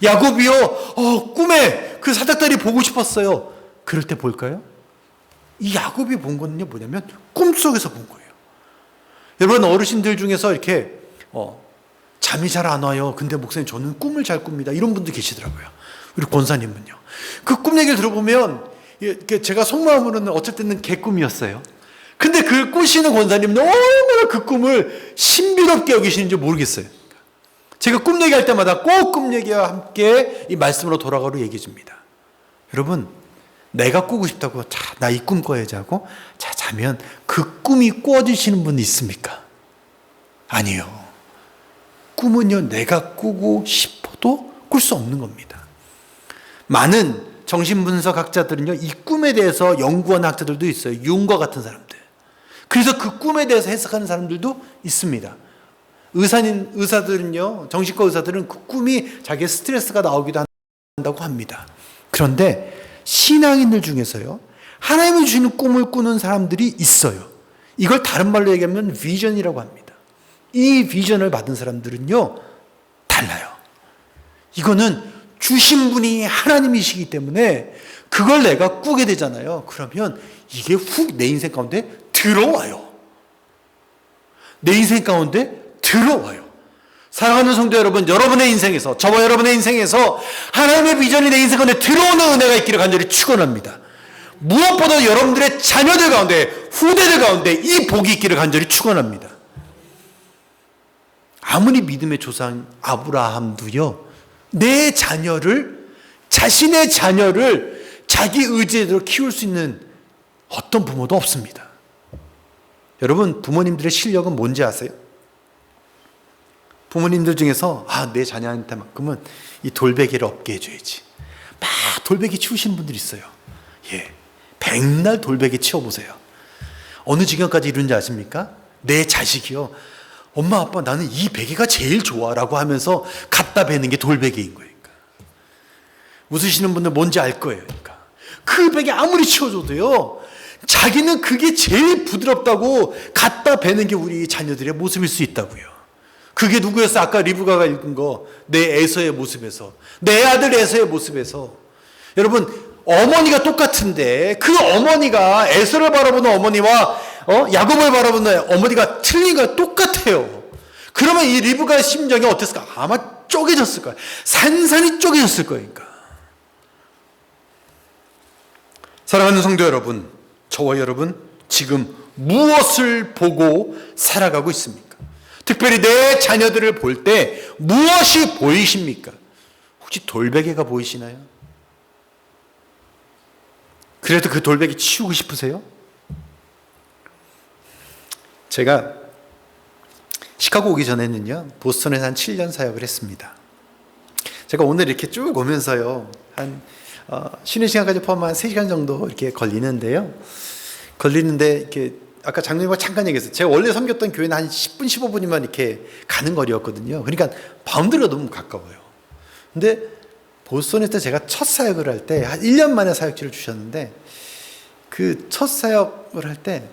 야곱이요, 꿈에 그 사닥다리 보고 싶었어요. 그럴 때 볼까요? 이 야곱이 본 거는요, 뭐냐면 꿈속에서 본 거예요. 여러분, 어르신들 중에서 이렇게 잠이 잘 안 와요. 근데 목사님, 저는 꿈을 잘 꿉니다. 이런 분도 계시더라고요. 우리 권사님은요. 그 꿈 얘기를 들어보면 제가 속마음으로는 어쩔 때는 개꿈이었어요. 근데 그 꾸시는 권사님은 얼마나 그 꿈을 신비롭게 여기시는지 모르겠어요. 제가 꿈 얘기할 때마다 꼭 꿈 얘기와 함께 이 말씀으로 돌아가로 얘기해 줍니다. 여러분, 내가 꾸고 싶다고, 나 이 꿈 꿔야지 하고 자면 그 꿈이 꿔지시는 분 있습니까? 아니요. 꿈은요, 내가 꾸고 싶어도 꿀 수 없는 겁니다. 많은 정신분석학자들은요, 이 꿈에 대해서 연구하는 학자들도 있어요. 융과 같은 사람들. 그래서 그 꿈에 대해서 해석하는 사람들도 있습니다. 의사들은요, 정신과 의사들은 그 꿈이 자기의 스트레스가 나오기도 한다고 합니다. 그런데 신앙인들 중에서요, 하나님이 주시는 꿈을 꾸는 사람들이 있어요. 이걸 다른 말로 얘기하면 비전이라고 합니다. 이 비전을 받은 사람들은요, 달라요. 이거는 주신 분이 하나님이시기 때문에 그걸 내가 꾸게 되잖아요. 그러면 이게 훅 내 인생 가운데 들어와요. 내 인생 가운데 들어와요. 사랑하는 성도 여러분, 여러분의 인생에서, 저와 여러분의 인생에서 하나님의 비전이 내 인생 가운데 들어오는 은혜가 있기를 간절히 축원합니다. 무엇보다 여러분들의 자녀들 가운데, 후대들 가운데 이 복이 있기를 간절히 축원합니다. 아무리 믿음의 조상 아브라함도요, 내 자녀를 자신의 자녀를 자기 의지대로 키울 수 있는 어떤 부모도 없습니다. 여러분, 부모님들의 실력은 뭔지 아세요? 부모님들 중에서 내 자녀한테만큼은 이 돌베개를 없게 해줘야지, 막 돌베개 치우시는 분들이 있어요. 백날 돌베개 치워보세요. 어느 지경까지 이르는지 아십니까? 내 자식이요, 엄마 아빠 나는 이 베개가 제일 좋아 라고 하면서 갖다 베는 게 돌베개인 거예요. 웃으시는 분들 뭔지 알 거예요. 그러니까 그 베개 아무리 치워줘도요, 자기는 그게 제일 부드럽다고 갖다 베는 게 우리 자녀들의 모습일 수 있다고요. 그게 누구였어? 아까 리브가가 읽은 거, 내 에서의 모습에서, 내 아들 에서의 모습에서. 여러분, 어머니가 똑같은데 그 어머니가 에서를 바라보는 어머니와 야곱을 바라보는 어머니가 틀린 거 똑같아요. 그러면 이 리브가의 심정이 어땠을까? 아마 쪼개졌을 거예요. 산산이 쪼개졌을 거니까. 사랑하는 성도 여러분, 저와 여러분 지금 무엇을 보고 살아가고 있습니까? 특별히 내 자녀들을 볼 때 무엇이 보이십니까? 혹시 돌베개가 보이시나요? 그래도 그 돌베개 치우고 싶으세요? 제가 시카고 오기 전에는요, 보스턴에서 한 7년 사역을 했습니다. 제가 오늘 이렇게 쭉 오면서요, 쉬는 시간까지 포함한 3시간 정도 이렇게 걸리는데 이렇게 아까 장로님과 잠깐 얘기했어요. 제가 원래 섬겼던 교회는 한 10분, 15분이면 이렇게 가는 거리였거든요. 그러니까 바운드리가 너무 가까워요. 근데 보스턴에서 제가 첫 사역을 할 때 한 1년 만에 사역지를 주셨는데, 그 첫 사역을 할 때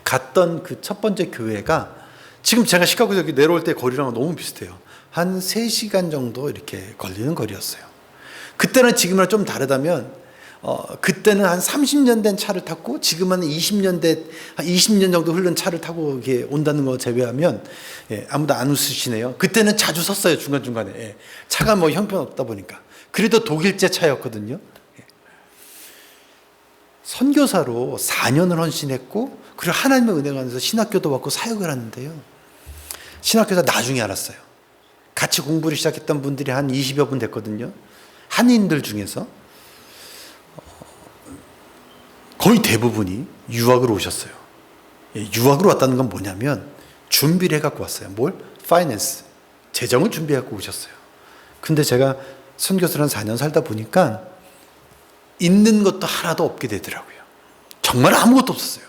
갔던 그 첫 번째 교회가 지금 제가 시카고에서 여기 내려올 때 거리랑 너무 비슷해요. 한 3시간 정도 이렇게 걸리는 거리였어요. 그때는 지금이랑 좀 다르다면, 그때는 한 30년 된 차를 탔고 지금은 20년 정도 흐른 차를 타고 이렇게 온다는 거 제외하면, 아무도 안 웃으시네요. 그때는 자주 섰어요, 중간중간에. 차가 뭐 형편없다 보니까. 그래도 독일제 차였거든요. 선교사로 4년을 헌신했고, 그리고 하나님의 은혜가 안에서 신학교도 받고 사역을 하는데요, 신학교에서 나중에 알았어요. 같이 공부를 시작했던 분들이 한 20여 분 됐거든요. 한인들 중에서 거의 대부분이 유학으로 오셨어요. 유학으로 왔다는 건 뭐냐면 준비를 해갖고 왔어요. 뭘? 파이낸스, 재정을 준비해갖고 오셨어요. 근데 제가 선교사를 한 4년 살다 보니까 있는 것도 하나도 없게 되더라고요. 정말 아무것도 없었어요.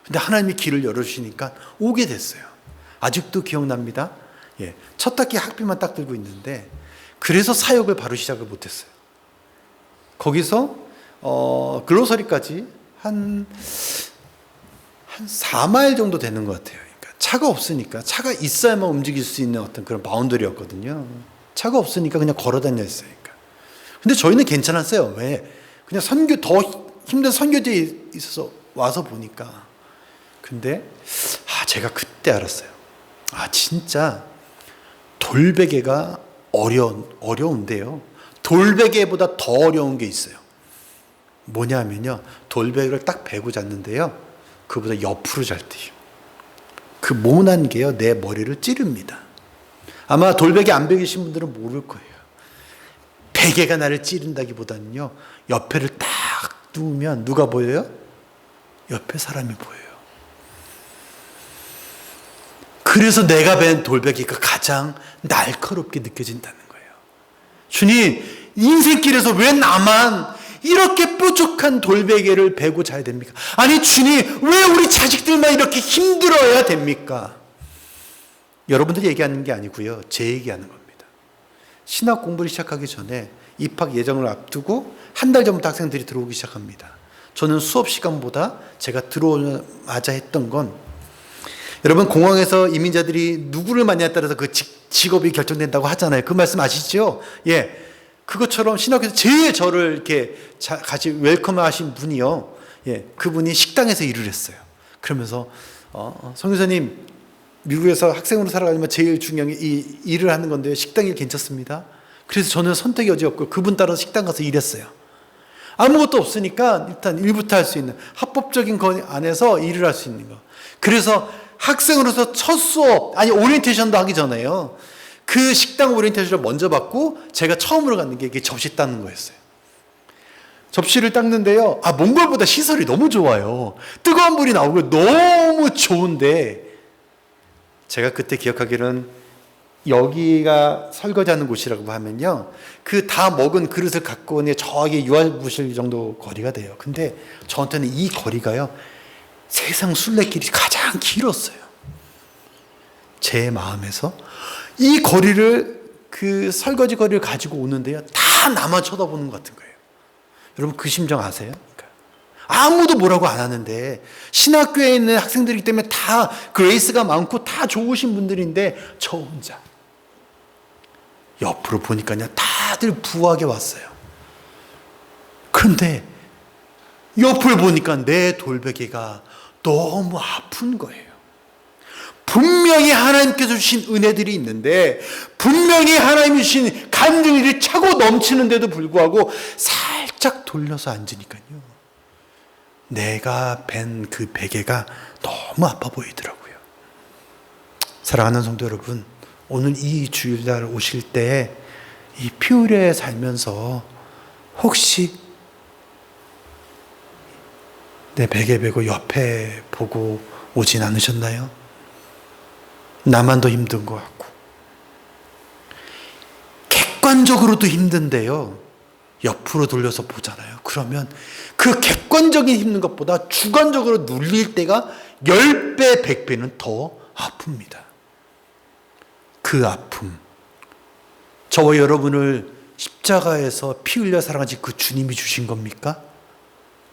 근데 하나님이 길을 열어주시니까 오게 됐어요. 아직도 기억납니다. 첫 학기 학비만 딱 들고 있는데, 그래서 사역을 바로 시작을 못했어요. 거기서 글로서리까지 한 4마일 정도 되는 것 같아요. 그러니까 차가 없으니까, 차가 있어야만 움직일 수 있는 어떤 그런 바운더리였거든요. 차가 없으니까 그냥 걸어 다녔어요. 그러니까. 근데 저희는 괜찮았어요. 왜? 그냥 더 힘든 선교지에 있어서 와서 보니까. 근데 제가 그때 알았어요. 진짜 돌베개가 어려운데요, 돌베개보다 더 어려운 게 있어요. 뭐냐면요, 돌베개를 딱 베고 잤는데요, 그보다 옆으로 잘 때요, 그 모난 게요 내 머리를 찌릅니다. 아마 돌베개 안 베기신 분들은 모를 거예요. 베개가 나를 찌른다기보다는요, 옆에를 딱 누우면 누가 보여요? 옆에 사람이 보여요. 그래서 내가 벤 돌베개가 가장 날카롭게 느껴진다는 거예요. 주님, 인생길에서 왜 나만 이렇게 뾰족한 돌베개를 베고 자야 됩니까? 아니 주님, 왜 우리 자식들만 이렇게 힘들어야 됩니까? 여러분들이 얘기하는 게 아니고요, 제 얘기하는 겁니다. 신학 공부를 시작하기 전에 입학 예정을 앞두고 한 달 전부터 학생들이 들어오기 시작합니다. 저는 수업 시간보다 제가 들어오자마자 했던 건, 여러분 공항에서 이민자들이 누구를 만나냐에 따라서 그 직업이 결정된다고 하잖아요. 그 말씀 아시죠? 그것처럼 신학교에서 제일 저를 이렇게 같이 웰컴 하신 분이요, 그분이 식당에서 일을 했어요. 그러면서 선교사님, 미국에서 학생으로 살아가려면 제일 중요한 게 이 일을 하는 건데요, 식당 일 괜찮습니다. 그래서 저는 선택이 어디 없고 그분 따라서 식당 가서 일했어요. 아무것도 없으니까 일단 일부터 할 수 있는 합법적인 거 안에서 일을 할 수 있는 거. 그래서 학생으로서 첫 수업, 오리엔테이션도 하기 전에요, 그 그 식당 오리엔테이션을 먼저 받고 제가 처음으로 갔는 게 이게 접시 닦는 거였어요. 접시를 닦는데요. 몽골보다 시설이 너무 좋아요. 뜨거운 물이 나오고 너무 좋은데 제가 그때 기억하기로는 여기가 설거지하는 곳이라고 하면요. 그 다 먹은 그릇을 갖고 오니 저기 유아부실 정도 거리가 돼요. 근데 저한테는 이 거리가요. 세상 순례길이 가장 길었어요. 제 마음에서 이 거리를 그 설거지 거리를 가지고 오는데요. 다 나만 쳐다보는 것 같은 거예요. 여러분 그 심정 아세요? 아무도 뭐라고 안 하는데 신학교에 있는 학생들이기 때문에 다 그레이스가 많고 다 좋으신 분들인데 저 혼자 옆으로 보니까요 다들 부하게 왔어요. 그런데 옆을 보니까 내 돌베개가 너무 아픈 거예요. 분명히 하나님께서 주신 은혜들이 있는데 분명히 하나님이 주신 간증이 차고 넘치는데도 불구하고 살짝 돌려서 앉으니까요 내가 벤 그 베개가 너무 아파 보이더라고요. 사랑하는 성도 여러분, 오늘 이 주일날 오실 때 이 피우레에 살면서 혹시 내 베개 베고 옆에 보고 오진 않으셨나요? 나만 더 힘든 것 같고 객관적으로도 힘든데요 옆으로 돌려서 보잖아요. 그러면 그 객관적인 힘든 것보다 주관적으로 눌릴 때가 10배, 100배는 더 아픕니다. 그 아픔, 저와 여러분을 십자가에서 피 흘려 사랑하신 그 주님이 주신 겁니까?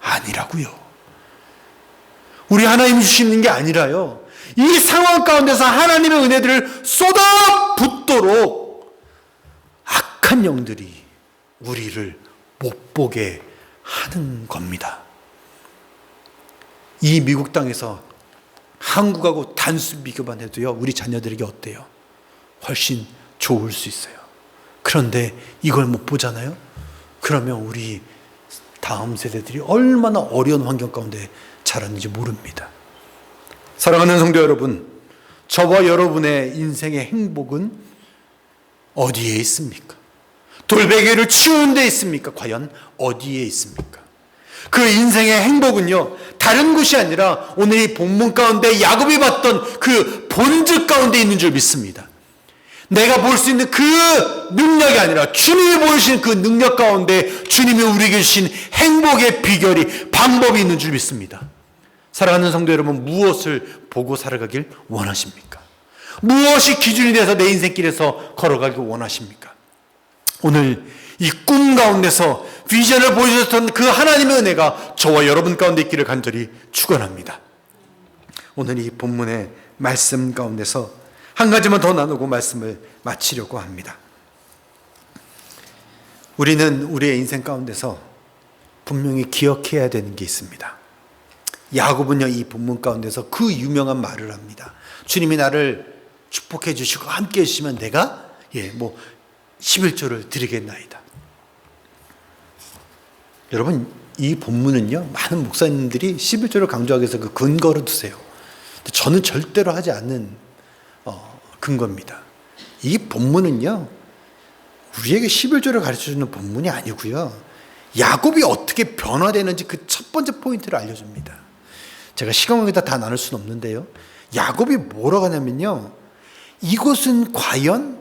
아니라고요. 우리 하나님이 주시는 게 아니라요. 이 상황 가운데서 하나님의 은혜들을 쏟아붓도록 악한 영들이 우리를 못 보게 하는 겁니다. 이 미국 땅에서 한국하고 단순 비교만 해도요, 우리 자녀들에게 어때요? 훨씬 좋을 수 있어요. 그런데 이걸 못 보잖아요? 그러면 우리 다음 세대들이 얼마나 어려운 환경 가운데 자랐는지 모릅니다. 사랑하는 성도 여러분, 저와 여러분의 인생의 행복은 어디에 있습니까? 돌베개를 치우는 데 있습니까? 과연 어디에 있습니까? 그 인생의 행복은요, 다른 곳이 아니라 오늘 이 본문 가운데 야곱이 봤던 그 본질 가운데 있는 줄 믿습니다. 내가 볼 수 있는 그 능력이 아니라 주님이 보여주신 그 능력 가운데 주님이 우리에게 주신 행복의 비결이, 방법이 있는 줄 믿습니다. 사랑하는 성도 여러분, 무엇을 보고 살아가길 원하십니까? 무엇이 기준이 돼서 내 인생길에서 걸어가길 원하십니까? 오늘 이 꿈 가운데서 비전을 보여주셨던 그 하나님의 은혜가 저와 여러분 가운데 있기를 간절히 축원합니다. 오늘 이 본문의 말씀 가운데서 한 가지만 더 나누고 말씀을 마치려고 합니다. 우리는 우리의 인생 가운데서 분명히 기억해야 되는 게 있습니다. 야곱은요, 이 본문 가운데서 그 유명한 말을 합니다. 주님이 나를 축복해 주시고 함께 해주시면 내가 11조를 드리겠나이다. 여러분, 이 본문은요, 많은 목사님들이 11조를 강조하기 위해서 그 근거로 두세요. 저는 절대로 하지 않는 근거입니다. 이 본문은요, 우리에게 11조를 가르쳐주는 본문이 아니고요, 야곱이 어떻게 변화되는지 그 첫 번째 포인트를 알려줍니다. 제가 시간관계다 다 나눌 수는 없는데요, 야곱이 뭐라고 하냐면요, 이곳은 과연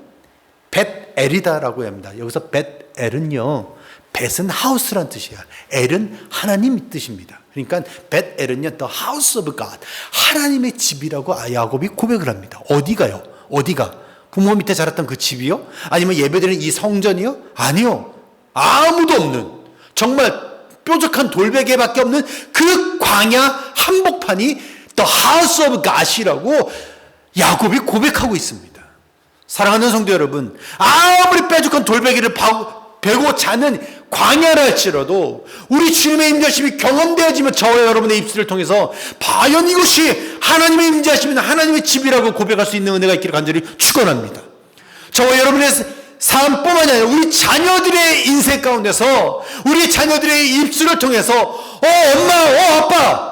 벳엘이다라고 합니다. 여기서 벳엘은요, 벳은 하우스란 뜻이에요. 엘은 하나님 뜻입니다. 그러니까 벳엘은요, the house of God, 하나님의 집이라고 야곱이 고백을 합니다. 어디가요? 어디가? 부모 밑에 자랐던 그 집이요? 아니면 예배드리는 이 성전이요? 아니요. 아무도 없는, 정말 뾰족한 돌베개밖에 없는 그 광야 한복판이 the house of God이라고 야곱이 고백하고 있습니다. 사랑하는 성도 여러분, 아무리 뾰족한 돌베개를 베고 자는 광야라 할지라도 우리 주님의 임재하심이 경험되어지면 저와 여러분의 입술을 통해서 과연 이곳이 하나님의 임재하심이 하나님의 집이라고 고백할 수 있는 은혜가 있기를 간절히 축원합니다. 저와 여러분의 삶뿐만이 아니라 우리 자녀들의 인생 가운데서 우리 자녀들의 입술을 통해서 엄마, 아빠,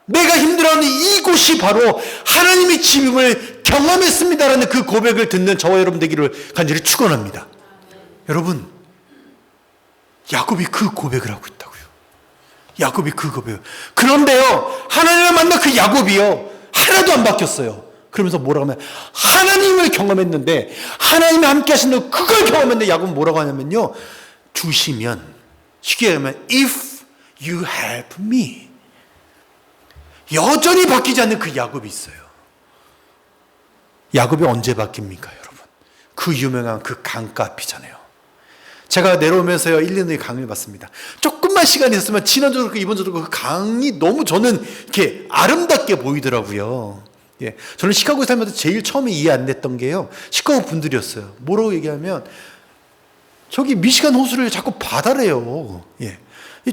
내가 힘들어하는 이곳이 바로 하나님의 집임을 경험했습니다라는 그 고백을 듣는 저와 여러분 되기를 간절히 축원합니다. 여러분, 야곱이 그 고백을 하고 있다고요. 야곱이 그 고백. 그런데요, 하나님을 만난 그 야곱이요, 하나도 안 바뀌었어요. 그러면서 뭐라고 하면, 하나님을 경험했는데, 하나님이 함께 하신다고 그걸 경험했는데, 야곱은 뭐라고 하냐면요, 주시면, 쉽게 얘기하면, if you help me. 여전히 바뀌지 않는 그 야곱이 있어요. 야곱이 언제 바뀝니까, 여러분? 그 유명한 그 강가 앞이잖아요. 제가 내려오면서요, 일리노이 강을 봤습니다. 조금만 시간이 있었으면 지난주도 그렇고 이번주도 그렇고 그 강이 너무 저는 이렇게 아름답게 보이더라고요. 예, 저는 시카고에 살면서 제일 처음에 이해 안 됐던 게요, 시카고 분들이었어요. 뭐라고 얘기하면, 저기 미시간 호수를 자꾸 바다래요. 예.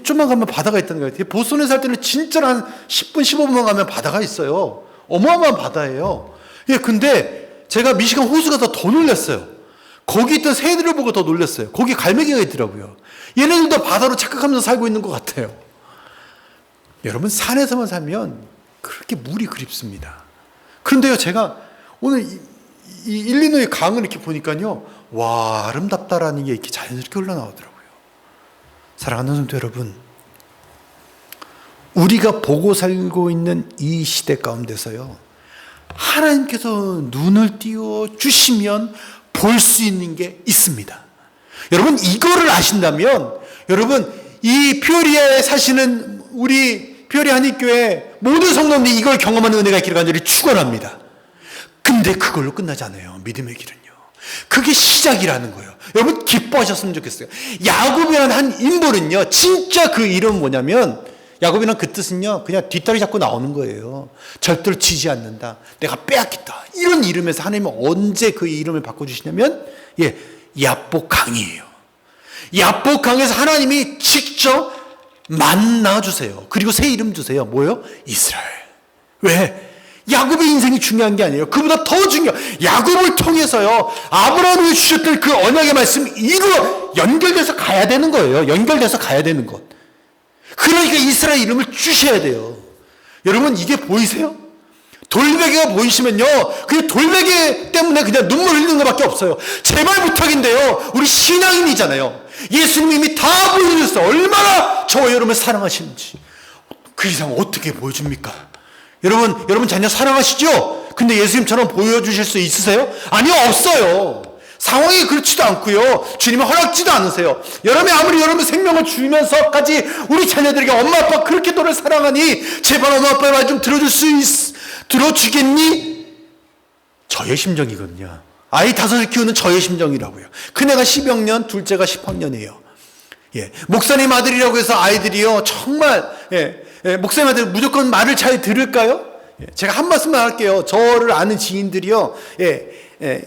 좀만 가면 바다가 있다는 거예요. 보스턴에 살 때는 진짜 한 10분, 15분만 가면 바다가 있어요. 어마어마한 바다예요. 예, 근데 제가 미시간 호수 가서 더 놀랐어요. 거기 있던 새들을 보고 더 놀랐어요. 거기 갈매기가 있더라고요. 얘네들도 바다로 착각하면서 살고 있는 것 같아요. 여러분, 산에서만 살면 그렇게 물이 그립습니다. 그런데요, 제가 오늘 이 일리노이 강을 이렇게 보니까요, 와, 아름답다라는 게 이렇게 자연스럽게 흘러나오더라고요. 사랑하는 성도 여러분, 우리가 보고 살고 있는 이 시대 가운데서요, 하나님께서 눈을 띄워 주시면 볼 수 있는 게 있습니다. 여러분, 이거를 아신다면, 여러분, 이 피오리아에 사시는 우리 피오리아 한인교회 모든 성도님들이 이걸 경험하는 은혜가 있기를 간절히 축원합니다. 근데 그걸로 끝나지 않아요, 믿음의 길은요. 그게 시작이라는 거예요. 여러분, 기뻐하셨으면 좋겠어요. 야곱이라는 한 인물은요, 진짜 그 이름은 뭐냐면, 야곱이란 그 뜻은요, 그냥 뒷다리 잡고 나오는 거예요. 절대로 지지 않는다, 내가 빼앗겠다, 이런 이름에서 하나님은 언제 그 이름을 바꿔주시냐면, 예, 야복강이에요. 야복강에서 하나님이 직접 만나주세요. 그리고 새 이름 주세요. 뭐예요? 이스라엘. 왜? 야곱의 인생이 중요한 게 아니에요. 그보다 더 야곱을 통해서요, 아브라함이 주셨던 그 언약의 말씀이 연결돼서 가야 되는 거예요. 연결돼서 가야 되는 것. 그러니까 이스라엘 이름을 주셔야 돼요. 여러분, 이게 보이세요? 돌베개가 보이시면요, 그 돌베개 때문에 그냥 눈물 흘리는 것밖에 없어요. 제발 부탁인데요, 우리 신앙인이잖아요. 예수님이 이미 다 보여주셨어요. 얼마나 저와 여러분을 사랑하시는지. 그 이상 어떻게 보여줍니까? 여러분 자녀 사랑하시죠? 근데 예수님처럼 보여주실 수 있으세요? 아니요, 없어요. 상황이 그렇지도 않고요, 주님이 허락지도 않으세요. 여러분이 아무리 여러분 생명을 주면서까지 우리 자녀들에게 엄마 아빠 그렇게 너를 사랑하니 제발 엄마 아빠의 말 좀 들어주겠니? 저의 심정이거든요. 아이 5을 키우는 저의 심정이라고요. 큰애가 10학년, 둘째가 10학년이에요. 예, 목사님 아들이라고 해서 아이들이요, 정말, 목사님 아들 무조건 말을 잘 들을까요? 예, 제가 한 말씀만 할게요. 저를 아는 지인들이요,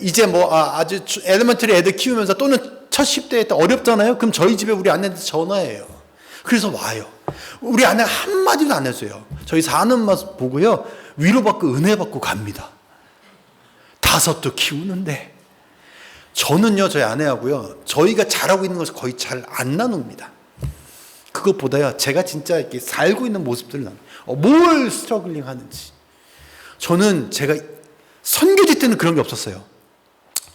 이제 아주 엘리먼터리 애들 키우면서 또는 첫 10대 때 어렵잖아요. 그럼 저희 집에 우리 아내한테 전화해요. 그래서 와요. 우리 아내가 한마디도 안 해줘요. 저희 사는 모습 보고요, 위로받고 은혜받고 갑니다. 5도 키우는데. 저는요, 저희 아내하고요, 저희가 잘하고 있는 것을 거의 잘 안 나눕니다. 그것보다요, 제가 진짜 이렇게 살고 있는 모습들을 뭘 스트러글링 하는지. 저는 제가 선교지 때는 그런 게 없었어요.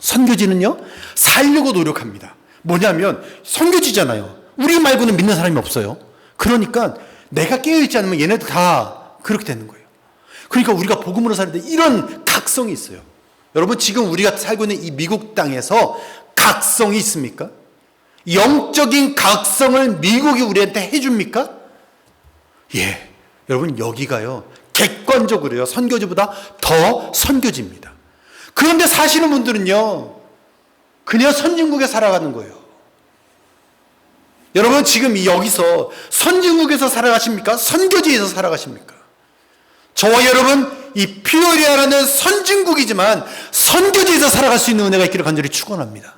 선교지는요, 살려고 노력합니다. 뭐냐면, 선교지잖아요. 우리 말고는 믿는 사람이 없어요. 그러니까 내가 깨어있지 않으면 얘네들 다 그렇게 되는 거예요. 그러니까 우리가 복음으로 사는데 이런 각성이 있어요. 여러분, 지금 우리가 살고 있는 이 미국 땅에서 각성이 있습니까? 영적인 각성을 미국이 우리한테 해줍니까? 예. 여러분, 여기가요, 객관적으로요, 선교지보다 더 선교지입니다. 그런데 사시는 분들은요, 그냥 선진국에 살아가는 거예요. 여러분, 지금 여기서 선진국에서 살아가십니까? 선교지에서 살아가십니까? 저와 여러분, 이 피오리아라는 선진국이지만 선교지에서 살아갈 수 있는 은혜가 있기를 간절히 축원합니다.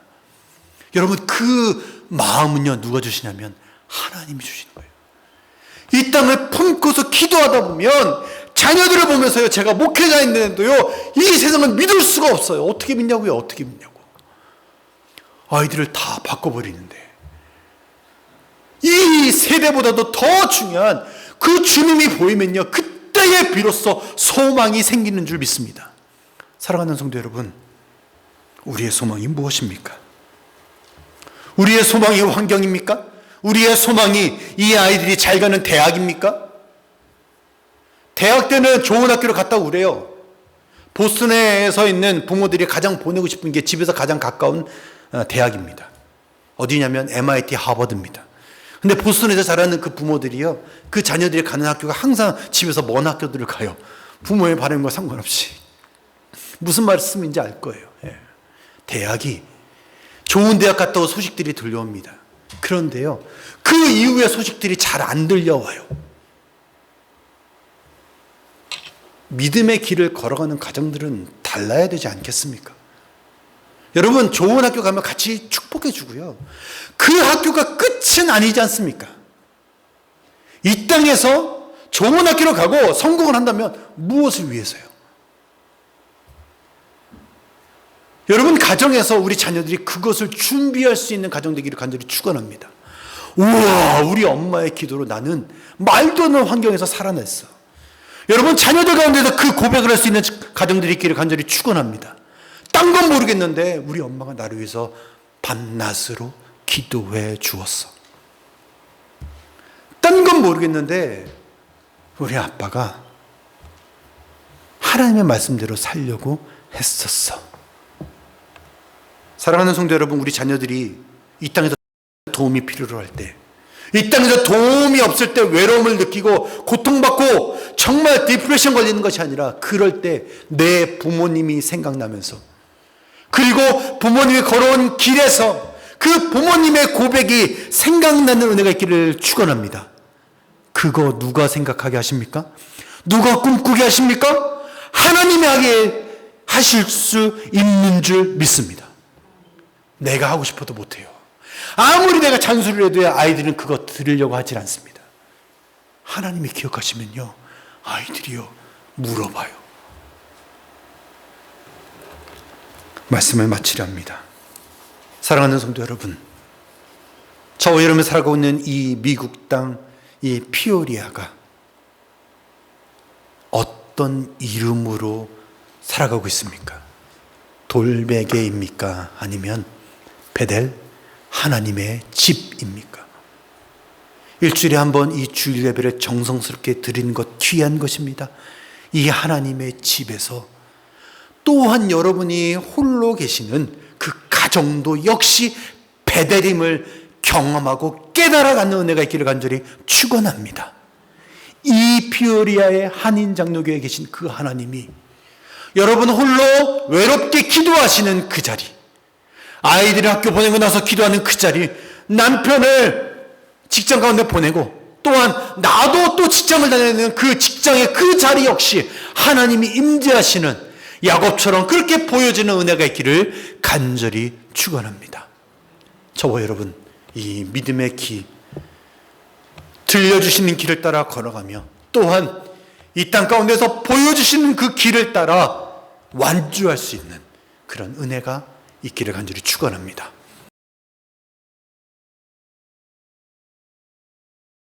여러분, 그 마음은요, 누가 주시냐면 하나님이 주시는 거예요. 이 땅을 품고서 기도하다 보면 자녀들을 보면서요, 제가 목회자인데도요, 이 세상을 믿을 수가 없어요. 어떻게 믿냐고요? 어떻게 믿냐고. 아이들을 다 바꿔버리는데, 이 세대보다도 더 중요한 그 주님이 보이면요, 그때에 비로소 소망이 생기는 줄 믿습니다. 사랑하는 성도 여러분, 우리의 소망이 무엇입니까? 우리의 소망이 환경입니까? 우리의 소망이 이 아이들이 잘 가는 대학입니까? 대학 때는 좋은 학교를 갔다 오래요. 보스턴에서 있는 부모들이 가장 보내고 싶은 게 집에서 가장 가까운 대학입니다. 어디냐면 MIT 하버드입니다. 근데 보스턴에서 자라는 그 부모들이요, 그 자녀들이 가는 학교가 항상 집에서 먼 학교들을 가요. 부모의 바람과 상관없이. 무슨 말씀인지 알 거예요. 예. 대학이 좋은 대학 갔다 온 소식들이 들려옵니다. 그런데요, 그 이후의 소식들이 잘 안 들려와요. 믿음의 길을 걸어가는 가정들은 달라야 되지 않겠습니까? 여러분, 좋은 학교 가면 같이 축복해 주고요, 그 학교가 끝은 아니지 않습니까? 이 땅에서 좋은 학교를 가고 성공을 한다면 무엇을 위해서요? 여러분, 가정에서 우리 자녀들이 그것을 준비할 수 있는 가정 되기를 간절히 축원합니다. 우와, 우리 엄마의 기도로 나는 말도 안 되는 환경에서 살아냈어. 여러분, 자녀들 가운데서 그 고백을 할 수 있는 가정들이 있기를 간절히 축원합니다. 딴 건 모르겠는데 우리 엄마가 나를 위해서 밤낮으로 기도해 주었어. 딴 건 모르겠는데 우리 아빠가 하나님의 말씀대로 살려고 했었어. 사랑하는 성도 여러분, 우리 자녀들이 이 땅에서 도움이 필요로 할 때, 이 땅에서 도움이 없을 때 외로움을 느끼고 고통받고 정말 디프레션 걸리는 것이 아니라, 그럴 때 내 부모님이 생각나면서, 그리고 부모님이 걸어온 길에서 그 부모님의 고백이 생각나는 은혜가 있기를 축원합니다. 그거 누가 생각하게 하십니까? 누가 꿈꾸게 하십니까? 하나님이 하게 하실 수 있는 줄 믿습니다. 내가 하고 싶어도 못해요. 아무리 내가 잔소리를 해도 아이들은 그거 들으려고 하질 않습니다. 하나님이 기억하시면요, 아이들이요, 물어봐요. 말씀을 마치려 합니다. 사랑하는 성도 여러분, 저와 여러분이 살아가고 있는 이 미국 땅, 이 피오리아가 어떤 이름으로 살아가고 있습니까? 돌베개입니까? 아니면 베델, 하나님의 집입니까? 일주일에 한 번 이 주일 예배를 정성스럽게 드리는 것 귀한 것입니다. 이 하나님의 집에서 또한 여러분이 홀로 계시는 그 가정도 역시 베델임을 경험하고 깨달아가는 은혜가 있기를 간절히 축원합니다. 이 피오리아의 한인 장로교회에 계신 그 하나님이 여러분 홀로 외롭게 기도하시는 그 자리, 아이들을 학교 보내고 나서 기도하는 그 자리, 남편을 직장 가운데 보내고 또한 나도 또 직장을 다니는 그 직장의 그 자리 역시 하나님이 임재하시는 야곱처럼 그렇게 보여지는 은혜가 있기를 간절히 축원합니다. 저와 여러분, 이 믿음의 길, 들려주시는 길을 따라 걸어가며 또한 이 땅 가운데서 보여주시는 그 길을 따라 완주할 수 있는 그런 은혜가 있기를 간절히 축원합니다.